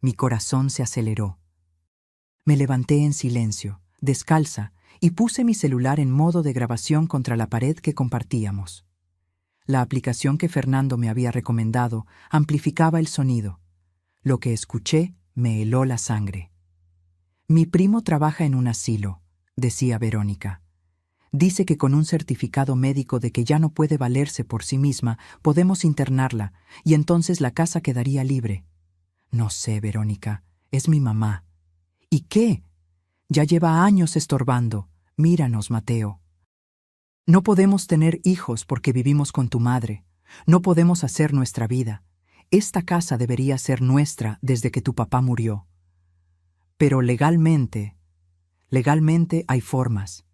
Mi corazón se aceleró. Me levanté en silencio, descalza, y puse mi celular en modo de grabación contra la pared que compartíamos. La aplicación que Fernando me había recomendado amplificaba el sonido. Lo que escuché me heló la sangre. Mi primo trabaja en un asilo, decía Verónica. Dice que con un certificado médico de que ya no puede valerse por sí misma, podemos internarla, y entonces la casa quedaría libre. No sé, Verónica, es mi mamá. ¿Y qué? Ya lleva años estorbando. Míranos, Mateo. No podemos tener hijos porque vivimos con tu madre. No podemos hacer nuestra vida. Esta casa debería ser nuestra desde que tu papá murió. Pero legalmente hay formas.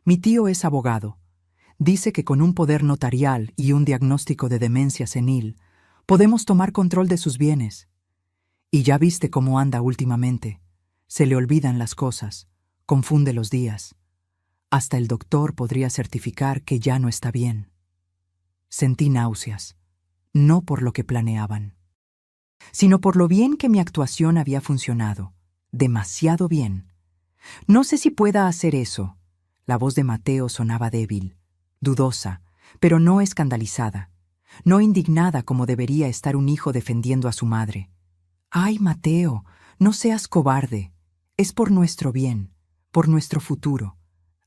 Mi tío es abogado. Dice que con un poder notarial y un diagnóstico de demencia senil, podemos tomar control de sus bienes. Y ya viste cómo anda últimamente. Se le olvidan las cosas, confunde los días. Hasta el doctor podría certificar que ya no está bien. Sentí náuseas, no por lo que planeaban, sino por lo bien que mi actuación había funcionado, demasiado bien. No sé si pueda hacer eso. La voz de Mateo sonaba débil, dudosa, pero no escandalizada, no indignada como debería estar un hijo defendiendo a su madre. ¡Ay, Mateo, no seas cobarde! Es por nuestro bien, por nuestro futuro.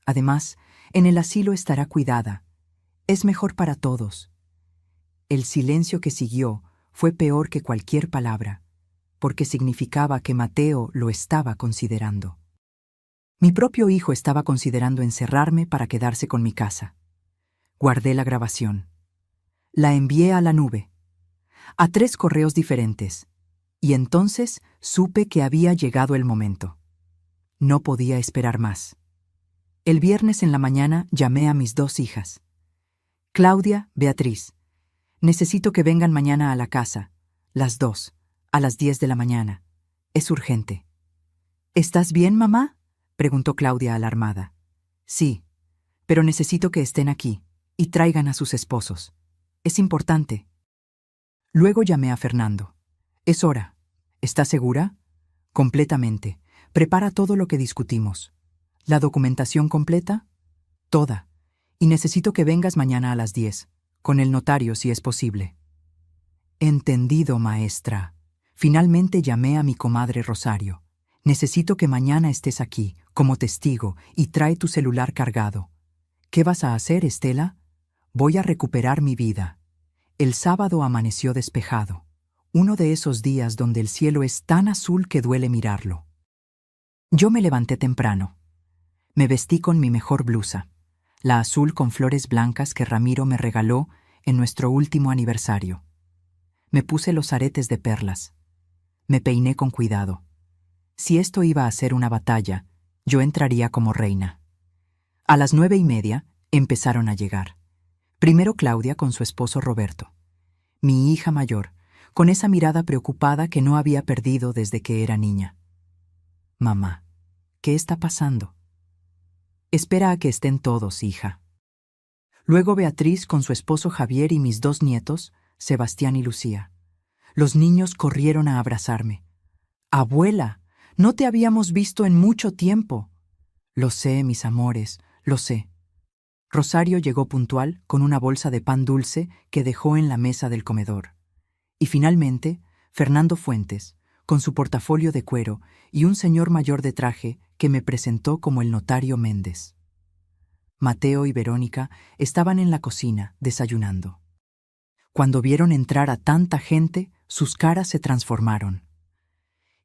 Además, en el asilo estará cuidada. Es mejor para todos. El silencio que siguió fue peor que cualquier palabra, porque significaba que Mateo lo estaba considerando. Mi propio hijo estaba considerando encerrarme para quedarse con mi casa. Guardé la grabación. La envié a la nube, a 3 correos diferentes, y entonces supe que había llegado el momento. No podía esperar más. El viernes en la mañana llamé a mis 2 hijas. Claudia, Beatriz. Necesito que vengan mañana a la casa, las 2, a las 10 de la mañana. Es urgente. ¿Estás bien, mamá?, preguntó Claudia alarmada. Sí, pero necesito que estén aquí y traigan a sus esposos. Es importante. Luego llamé a Fernando. Es hora. ¿Estás segura? Completamente. Prepara todo lo que discutimos. ¿La documentación completa? Toda. Y necesito que vengas mañana a las 10, con el notario si es posible. Entendido, maestra. Finalmente llamé a mi comadre Rosario. Necesito que mañana estés aquí, como testigo, y trae tu celular cargado. ¿Qué vas a hacer, Estela? Voy a recuperar mi vida. El sábado amaneció despejado. Uno de esos días donde el cielo es tan azul que duele mirarlo. Yo me levanté temprano. Me vestí con mi mejor blusa, la azul con flores blancas que Ramiro me regaló en nuestro último aniversario. Me puse los aretes de perlas. Me peiné con cuidado. Si esto iba a ser una batalla, yo entraría como reina. A las 9:30 empezaron a llegar. Primero Claudia con su esposo Roberto. Mi hija mayor, con esa mirada preocupada que no había perdido desde que era niña. Mamá, ¿qué está pasando? Espera a que estén todos, hija. Luego Beatriz con su esposo Javier y mis 2 nietos, Sebastián y Lucía. Los niños corrieron a abrazarme. Abuela, no te habíamos visto en mucho tiempo. Lo sé, mis amores, lo sé. Rosario llegó puntual con una bolsa de pan dulce que dejó en la mesa del comedor. Y finalmente, Fernando Fuentes, con su portafolio de cuero y un señor mayor de traje que me presentó como el notario Méndez. Mateo y Verónica estaban en la cocina, desayunando. Cuando vieron entrar a tanta gente, sus caras se transformaron.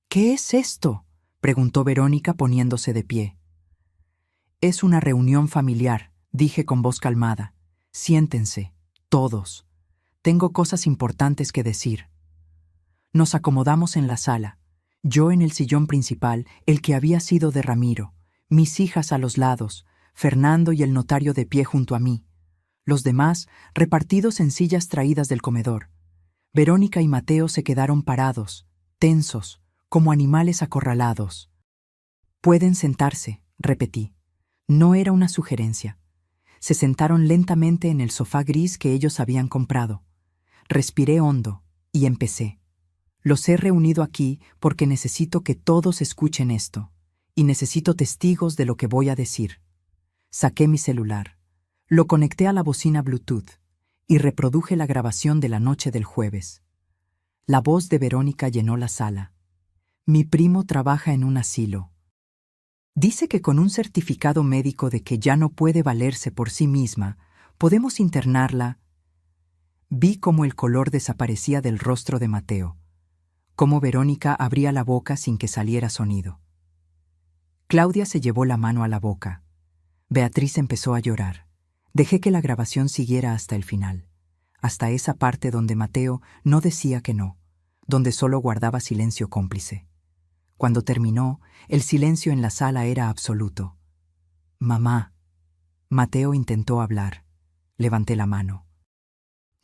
¿Qué es esto?, preguntó Verónica poniéndose de pie. Es una reunión familiar, dije con voz calmada. Siéntense, todos. Tengo cosas importantes que decir. Nos acomodamos en la sala, yo en el sillón principal, el que había sido de Ramiro, mis hijas a los lados, Fernando y el notario de pie junto a mí, los demás repartidos en sillas traídas del comedor. Verónica y Mateo se quedaron parados, tensos, como animales acorralados. «Pueden sentarse», repetí. No era una sugerencia. Se sentaron lentamente en el sofá gris que ellos habían comprado. Respiré hondo y empecé. Los he reunido aquí porque necesito que todos escuchen esto, y necesito testigos de lo que voy a decir. Saqué mi celular, lo conecté a la bocina Bluetooth y reproduje la grabación de la noche del jueves. La voz de Verónica llenó la sala. Mi primo trabaja en un asilo. Dice que con un certificado médico de que ya no puede valerse por sí misma, podemos internarla. Vi cómo el color desaparecía del rostro de Mateo, cómo Verónica abría la boca sin que saliera sonido. Claudia se llevó la mano a la boca. Beatriz empezó a llorar. Dejé que la grabación siguiera hasta el final, hasta esa parte donde Mateo no decía que no, donde solo guardaba silencio cómplice. Cuando terminó, el silencio en la sala era absoluto. «Mamá». Mateo intentó hablar. Levanté la mano.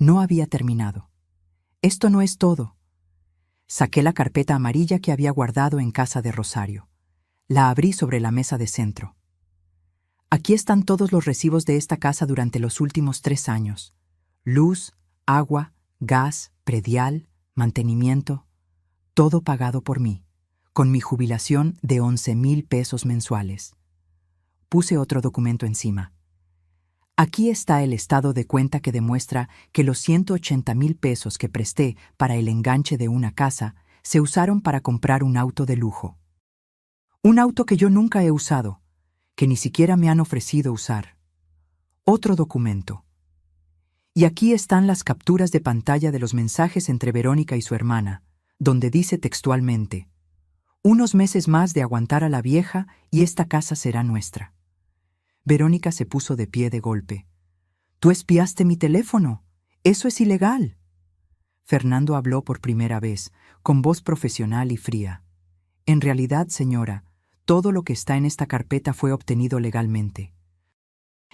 No había terminado. «Esto no es todo». Saqué la carpeta amarilla que había guardado en casa de Rosario. La abrí sobre la mesa de centro. Aquí están todos los recibos de esta casa durante los últimos 3 años. Luz, agua, gas, predial, mantenimiento. Todo pagado por mí, con mi jubilación de 11,000 pesos mensuales. Puse otro documento encima. Aquí está el estado de cuenta que demuestra que los 180,000 pesos que presté para el enganche de una casa se usaron para comprar un auto de lujo. Un auto que yo nunca he usado, que ni siquiera me han ofrecido usar. Otro documento. Y aquí están las capturas de pantalla de los mensajes entre Verónica y su hermana, donde dice textualmente: «Unos meses más de aguantar a la vieja y esta casa será nuestra». Verónica se puso de pie de golpe. «Tú espiaste mi teléfono. Eso es ilegal». Fernando habló por primera vez, con voz profesional y fría. «En realidad, señora, todo lo que está en esta carpeta fue obtenido legalmente.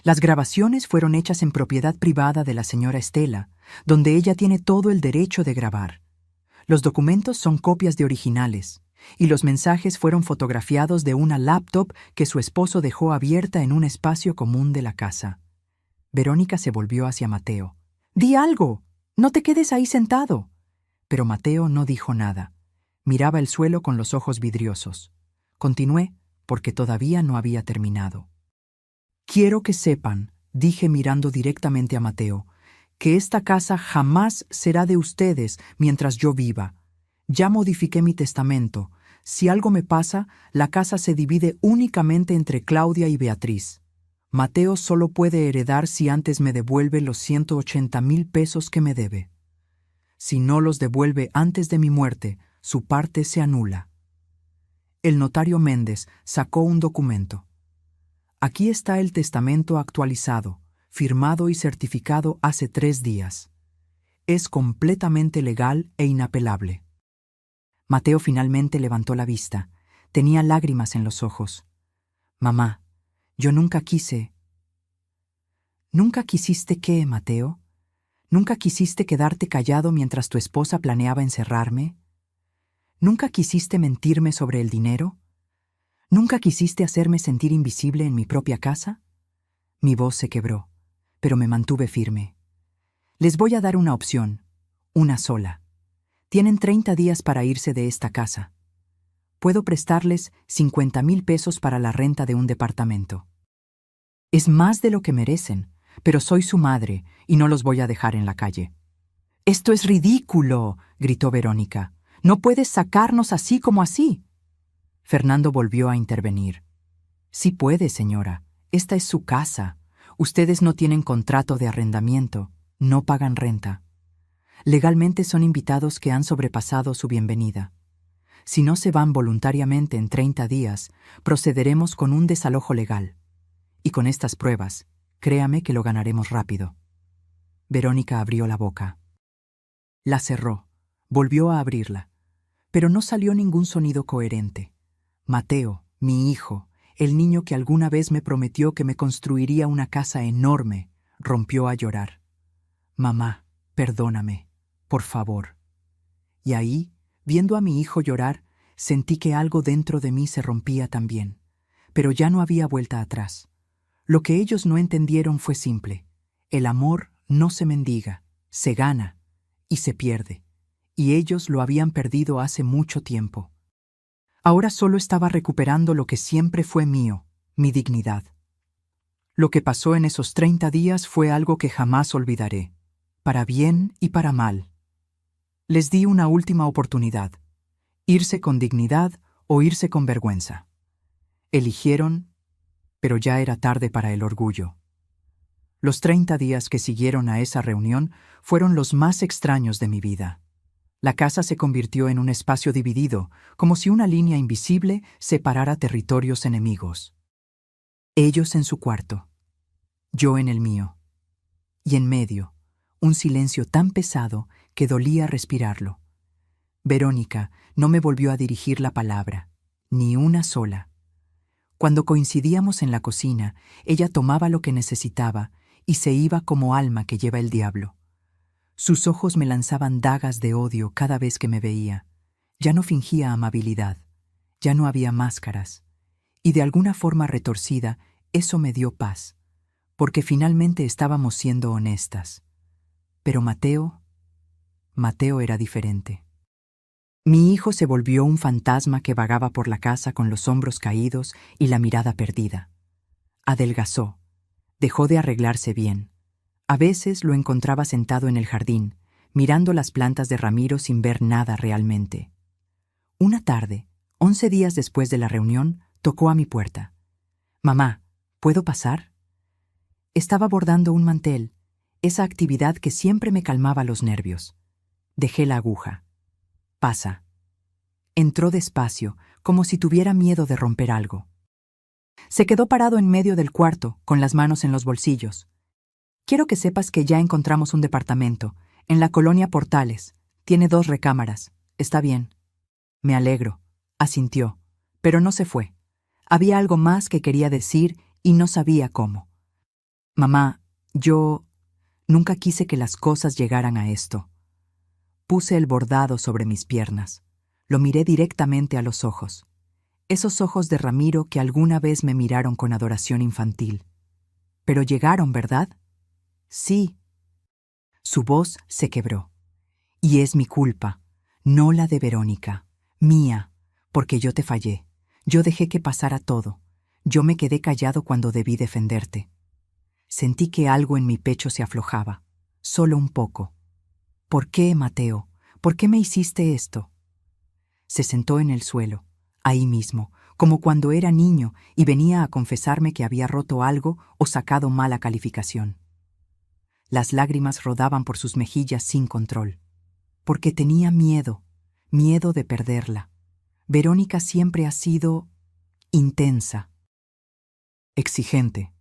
Las grabaciones fueron hechas en propiedad privada de la señora Estela, donde ella tiene todo el derecho de grabar. Los documentos son copias de originales, y los mensajes fueron fotografiados de una laptop que su esposo dejó abierta en un espacio común de la casa». Verónica se volvió hacia Mateo. «¡Di algo! ¡No te quedes ahí sentado!». Pero Mateo no dijo nada. Miraba el suelo con los ojos vidriosos. Continué, porque todavía no había terminado. «Quiero que sepan», dije mirando directamente a Mateo, «que esta casa jamás será de ustedes mientras yo viva. Ya modifiqué mi testamento. Si algo me pasa, la casa se divide únicamente entre Claudia y Beatriz. Mateo solo puede heredar si antes me devuelve los 180,000 pesos que me debe. Si no los devuelve antes de mi muerte, su parte se anula». El notario Méndez sacó un documento. «Aquí está el testamento actualizado, firmado y certificado hace 3 días. Es completamente legal e inapelable». Mateo finalmente levantó la vista. Tenía lágrimas en los ojos. «Mamá, yo nunca quise». «¿Nunca quisiste qué, Mateo? ¿Nunca quisiste quedarte callado mientras tu esposa planeaba encerrarme? ¿Nunca quisiste mentirme sobre el dinero? ¿Nunca quisiste hacerme sentir invisible en mi propia casa?» Mi voz se quebró, pero me mantuve firme. «Les voy a dar una opción, una sola. Tienen 30 días para irse de esta casa. Puedo prestarles 50,000 pesos para la renta de un departamento. Es más de lo que merecen, pero soy su madre y no los voy a dejar en la calle». «¡Esto es ridículo!», gritó Verónica. «No puedes sacarnos así como así». Fernando volvió a intervenir. «Sí puede, señora. Esta es su casa. Ustedes no tienen contrato de arrendamiento, no pagan renta. Legalmente son invitados que han sobrepasado su bienvenida. Si no se van voluntariamente en 30 días, procederemos con un desalojo legal. Y con estas pruebas, créame que lo ganaremos rápido». Verónica abrió la boca. La cerró. Volvió a abrirla. Pero no salió ningún sonido coherente. Mateo, mi hijo, el niño que alguna vez me prometió que me construiría una casa enorme, rompió a llorar. Mamá, perdóname, por favor. Y ahí, viendo a mi hijo llorar, sentí que algo dentro de mí se rompía también, pero ya no había vuelta atrás. Lo que ellos no entendieron fue simple. El amor no se mendiga, se gana y se pierde, y ellos lo habían perdido hace mucho tiempo. Ahora solo estaba recuperando lo que siempre fue mío, mi dignidad. Lo que pasó en esos 30 días fue algo que jamás olvidaré, para bien y para mal. Les di una última oportunidad, irse con dignidad o irse con vergüenza. Eligieron, pero ya era tarde para el orgullo. Los 30 días que siguieron a esa reunión fueron los más extraños de mi vida. La casa se convirtió en un espacio dividido, como si una línea invisible separara territorios enemigos. Ellos en su cuarto, yo en el mío. Y en medio, un silencio tan pesado que dolía respirarlo. Verónica no me volvió a dirigir la palabra, ni una sola. Cuando coincidíamos en la cocina, ella tomaba lo que necesitaba y se iba como alma que lleva el diablo. Sus ojos me lanzaban dagas de odio cada vez que me veía. Ya no fingía amabilidad, ya no había máscaras. Y de alguna forma retorcida, eso me dio paz, porque finalmente estábamos siendo honestas. Pero Mateo era diferente. Mi hijo se volvió un fantasma que vagaba por la casa con los hombros caídos y la mirada perdida. Adelgazó, dejó de arreglarse bien. A veces lo encontraba sentado en el jardín, mirando las plantas de Ramiro sin ver nada realmente. Una tarde, 11 días después de la reunión, tocó a mi puerta. «Mamá, ¿puedo pasar?» Estaba bordando un mantel, esa actividad que siempre me calmaba los nervios. Dejé la aguja. «Pasa». Entró despacio, como si tuviera miedo de romper algo. Se quedó parado en medio del cuarto, con las manos en los bolsillos. «Quiero que sepas que ya encontramos un departamento, en la colonia Portales. Tiene 2 recámaras. Está bien». «Me alegro», asintió, pero no se fue. Había algo más que quería decir y no sabía cómo. «Mamá, yo nunca quise que las cosas llegaran a esto». Puse el bordado sobre mis piernas. Lo miré directamente a los ojos. Esos ojos de Ramiro que alguna vez me miraron con adoración infantil. «Pero llegaron, ¿verdad?» «Sí». Su voz se quebró. «Y es mi culpa, no la de Verónica, mía, porque yo te fallé. Yo dejé que pasara todo. Yo me quedé callado cuando debí defenderte». Sentí que algo en mi pecho se aflojaba, solo un poco. «¿Por qué, Mateo? ¿Por qué me hiciste esto?» Se sentó en el suelo, ahí mismo, como cuando era niño y venía a confesarme que había roto algo o sacado mala calificación. Las lágrimas rodaban por sus mejillas sin control. Porque tenía miedo de perderla. Verónica siempre ha sido intensa, exigente.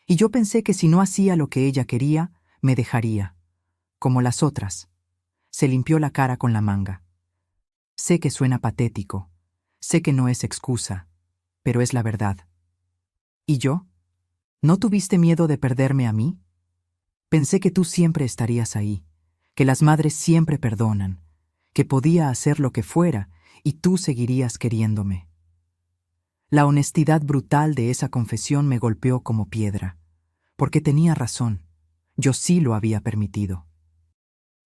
Y yo pensé que si no hacía lo que ella quería, me dejaría, como las otras. Se limpió la cara con la manga. Sé que suena patético, sé que no es excusa, pero es la verdad. ¿Y yo? ¿No tuviste miedo de perderme a mí? Pensé que tú siempre estarías ahí, que las madres siempre perdonan, que podía hacer lo que fuera y tú seguirías queriéndome. La honestidad brutal de esa confesión me golpeó como piedra, porque tenía razón, yo sí lo había permitido.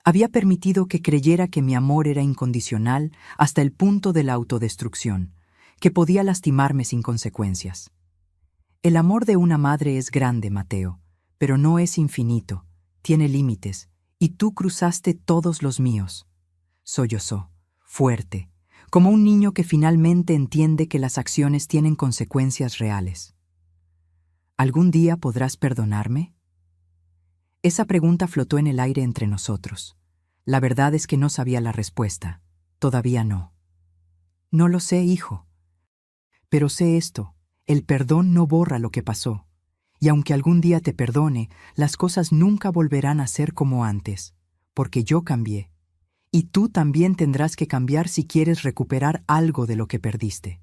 Había permitido que creyera que mi amor era incondicional hasta el punto de la autodestrucción, que podía lastimarme sin consecuencias. El amor de una madre es grande, Mateo, pero no es infinito, tiene límites, y tú cruzaste todos los míos. Sollozó, fuerte, como un niño que finalmente entiende que las acciones tienen consecuencias reales. ¿Algún día podrás perdonarme? Esa pregunta flotó en el aire entre nosotros. La verdad es que no sabía la respuesta. Todavía no. No lo sé, hijo. Pero sé esto, el perdón no borra lo que pasó. Y aunque algún día te perdone, las cosas nunca volverán a ser como antes, porque yo cambié. Y tú también tendrás que cambiar si quieres recuperar algo de lo que perdiste.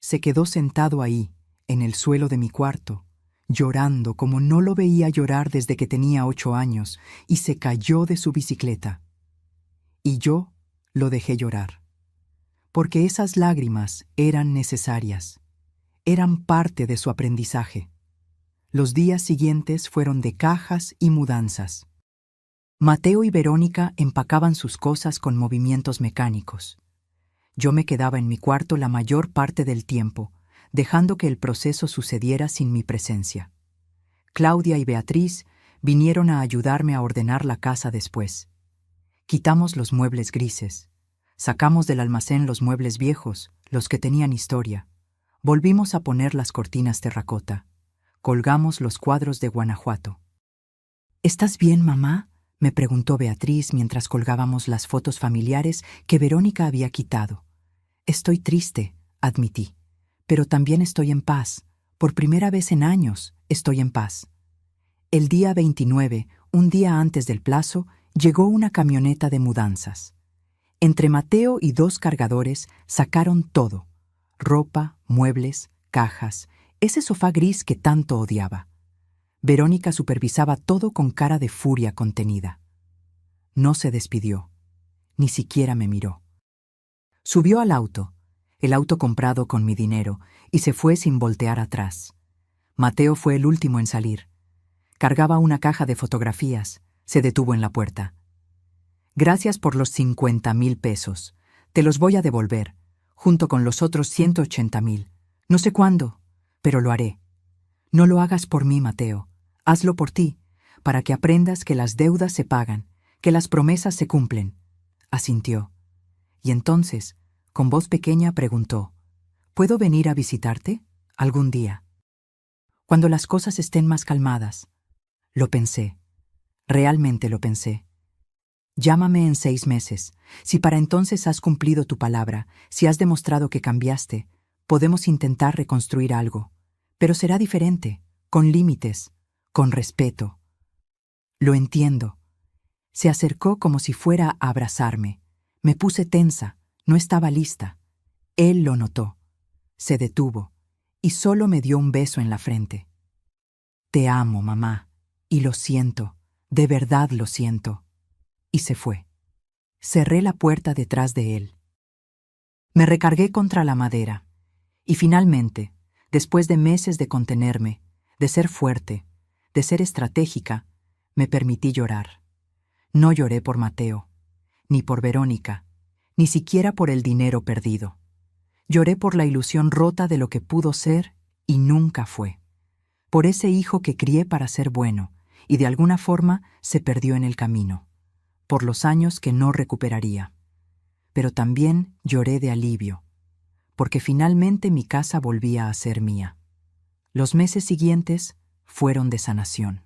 Se quedó sentado ahí, en el suelo de mi cuarto, llorando como no lo veía llorar desde que tenía 8 años, y se cayó de su bicicleta. Y yo lo dejé llorar, porque esas lágrimas eran necesarias, eran parte de su aprendizaje. Los días siguientes fueron de cajas y mudanzas. Mateo y Verónica empacaban sus cosas con movimientos mecánicos. Yo me quedaba en mi cuarto la mayor parte del tiempo, dejando que el proceso sucediera sin mi presencia. Claudia y Beatriz vinieron a ayudarme a ordenar la casa después. Quitamos los muebles grises. Sacamos del almacén los muebles viejos, los que tenían historia. Volvimos a poner las cortinas terracota. Colgamos los cuadros de Guanajuato. ¿Estás bien, mamá?, me preguntó Beatriz mientras colgábamos las fotos familiares que Verónica había quitado. Estoy triste, admití, pero también estoy en paz. Por primera vez en años, estoy en paz. El día 29, un día antes del plazo, llegó una camioneta de mudanzas. Entre Mateo y 2 cargadores sacaron todo: ropa, muebles, cajas, ese sofá gris que tanto odiaba. Verónica supervisaba todo con cara de furia contenida. No se despidió, ni siquiera me miró. Subió al auto, el auto comprado con mi dinero, y se fue sin voltear atrás. Mateo fue el último en salir. Cargaba una caja de fotografías. Se detuvo en la puerta. Gracias por los 50,000 pesos. Te los voy a devolver, junto con los otros 180,000. No sé cuándo, pero lo haré. No lo hagas por mí, Mateo. Hazlo por ti, para que aprendas que las deudas se pagan, que las promesas se cumplen. Asintió. Y entonces, con voz pequeña, preguntó: ¿Puedo venir a visitarte algún día? Cuando las cosas estén más calmadas. Lo pensé. Realmente lo pensé. Llámame en 6 meses. Si para entonces has cumplido tu palabra, si has demostrado que cambiaste, podemos intentar reconstruir algo. Pero será diferente, con límites, con respeto. Lo entiendo. Se acercó como si fuera a abrazarme. Me puse tensa, no estaba lista. Él lo notó. Se detuvo, y solo me dio un beso en la frente. Te amo, mamá, y lo siento, de verdad lo siento. Y se fue. Cerré la puerta detrás de él. Me recargué contra la madera, y finalmente, después de meses de contenerme, de ser fuerte, de ser estratégica, me permití llorar. No lloré por Mateo, ni por Verónica, ni siquiera por el dinero perdido. Lloré por la ilusión rota de lo que pudo ser y nunca fue. Por ese hijo que crié para ser bueno y de alguna forma se perdió en el camino. Por los años que no recuperaría. Pero también lloré de alivio, porque finalmente mi casa volvía a ser mía. Los meses siguientes fueron de sanación.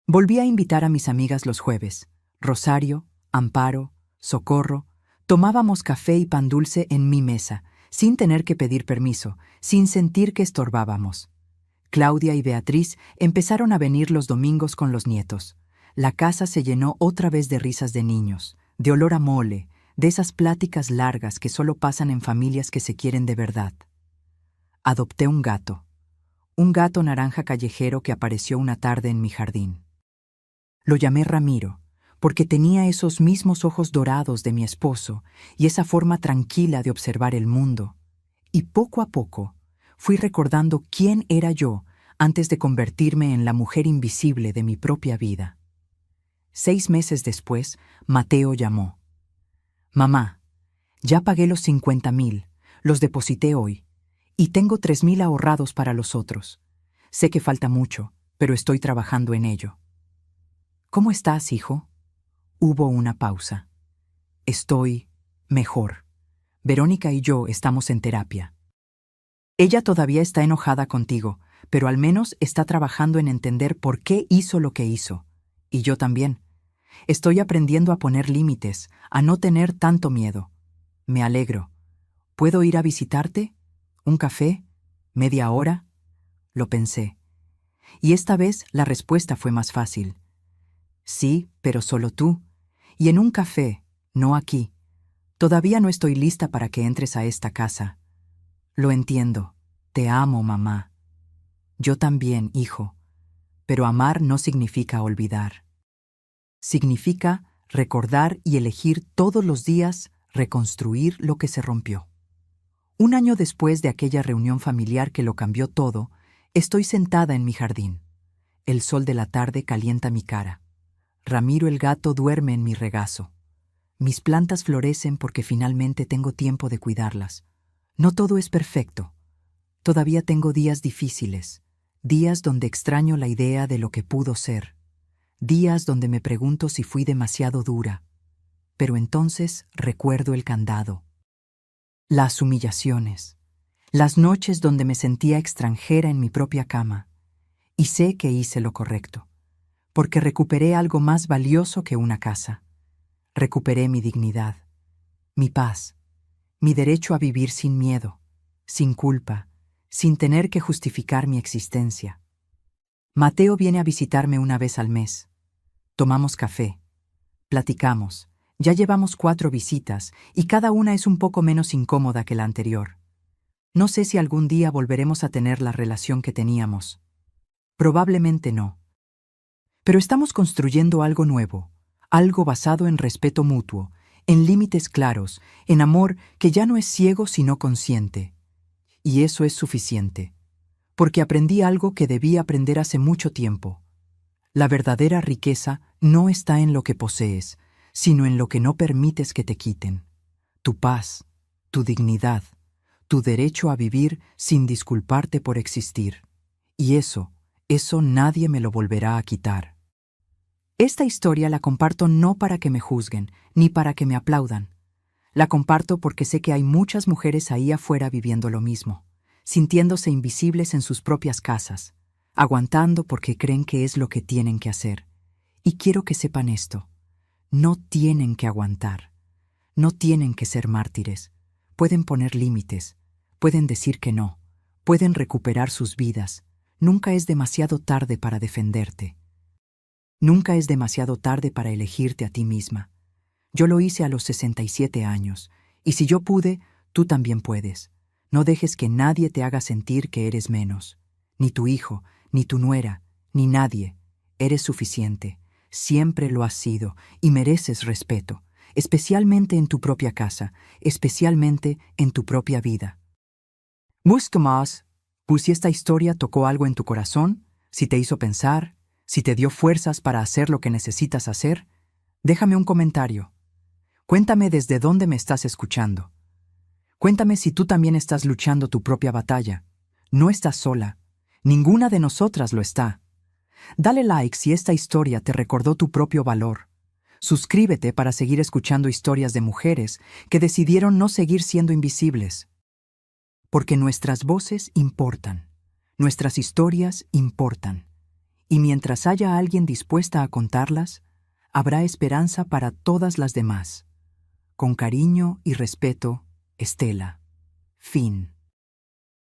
Volví a invitar a mis amigas los jueves. Rosario, Amparo, Socorro. Tomábamos café y pan dulce en mi mesa, sin tener que pedir permiso, sin sentir que estorbábamos. Claudia y Beatriz empezaron a venir los domingos con los nietos. La casa se llenó otra vez de risas de niños, de olor a mole, de esas pláticas largas que solo pasan en familias que se quieren de verdad. Adopté un gato naranja callejero que apareció una tarde en mi jardín. Lo llamé Ramiro, porque tenía esos mismos ojos dorados de mi esposo y esa forma tranquila de observar el mundo. Y poco a poco fui recordando quién era yo antes de convertirme en la mujer invisible de mi propia vida. 6 meses después, Mateo llamó. Mamá, ya pagué los 50,000, los deposité hoy, y tengo 3,000 ahorrados para los otros. Sé que falta mucho, pero estoy trabajando en ello. ¿Cómo estás, hijo? Hubo una pausa. Estoy mejor. Verónica y yo estamos en terapia. Ella todavía está enojada contigo, pero al menos está trabajando en entender por qué hizo lo que hizo. Y yo también. Estoy aprendiendo a poner límites, a no tener tanto miedo. Me alegro. ¿Puedo ir a visitarte? ¿Un café? ¿Media hora? Lo pensé. Y esta vez la respuesta fue más fácil. Sí, pero solo tú. Y en un café, no aquí. Todavía no estoy lista para que entres a esta casa. Lo entiendo. Te amo, mamá. Yo también, hijo. Pero amar no significa olvidar. Significa recordar y elegir todos los días reconstruir lo que se rompió. Un año después de aquella reunión familiar que lo cambió todo, estoy sentada en mi jardín. El sol de la tarde calienta mi cara. Ramiro el gato duerme en mi regazo. Mis plantas florecen porque finalmente tengo tiempo de cuidarlas. No todo es perfecto. Todavía tengo días difíciles, días donde extraño la idea de lo que pudo ser, días donde me pregunto si fui demasiado dura. Pero entonces recuerdo el candado, las humillaciones, las noches donde me sentía extranjera en mi propia cama, y sé que hice lo correcto, porque recuperé algo más valioso que una casa. Recuperé mi dignidad, mi paz, mi derecho a vivir sin miedo, sin culpa, sin tener que justificar mi existencia. Mateo viene a visitarme una vez al mes. Tomamos café, platicamos, ya llevamos 4 visitas y cada una es un poco menos incómoda que la anterior. No sé si algún día volveremos a tener la relación que teníamos. Probablemente no. Pero estamos construyendo algo nuevo, algo basado en respeto mutuo, en límites claros, en amor que ya no es ciego sino consciente. Y eso es suficiente, porque aprendí algo que debí aprender hace mucho tiempo. La verdadera riqueza no está en lo que posees, sino en lo que no permites que te quiten. Tu paz, tu dignidad, tu derecho a vivir sin disculparte por existir. Y eso nadie me lo volverá a quitar. Esta historia la comparto no para que me juzguen, ni para que me aplaudan. La comparto porque sé que hay muchas mujeres ahí afuera viviendo lo mismo, sintiéndose invisibles en sus propias casas, aguantando porque creen que es lo que tienen que hacer. Y quiero que sepan esto. No tienen que aguantar. No tienen que ser mártires. Pueden poner límites. Pueden decir que no. Pueden recuperar sus vidas. Nunca es demasiado tarde para defenderte. Nunca es demasiado tarde para elegirte a ti misma. Yo lo hice a los 67 años, y si yo pude, tú también puedes. No dejes que nadie te haga sentir que eres menos. Ni tu hijo, ni tu nuera, ni nadie. Eres suficiente. Siempre lo has sido, y mereces respeto, especialmente en tu propia casa, especialmente en tu propia vida. Busca más. Si esta historia tocó algo en tu corazón, si te hizo pensar, si te dio fuerzas para hacer lo que necesitas hacer, déjame un comentario. Cuéntame desde dónde me estás escuchando. Cuéntame si tú también estás luchando tu propia batalla. No estás sola. Ninguna de nosotras lo está. Dale like si esta historia te recordó tu propio valor. Suscríbete para seguir escuchando historias de mujeres que decidieron no seguir siendo invisibles. Porque nuestras voces importan. Nuestras historias importan. Y mientras haya alguien dispuesta a contarlas, habrá esperanza para todas las demás. Con cariño y respeto, Estela. Fin.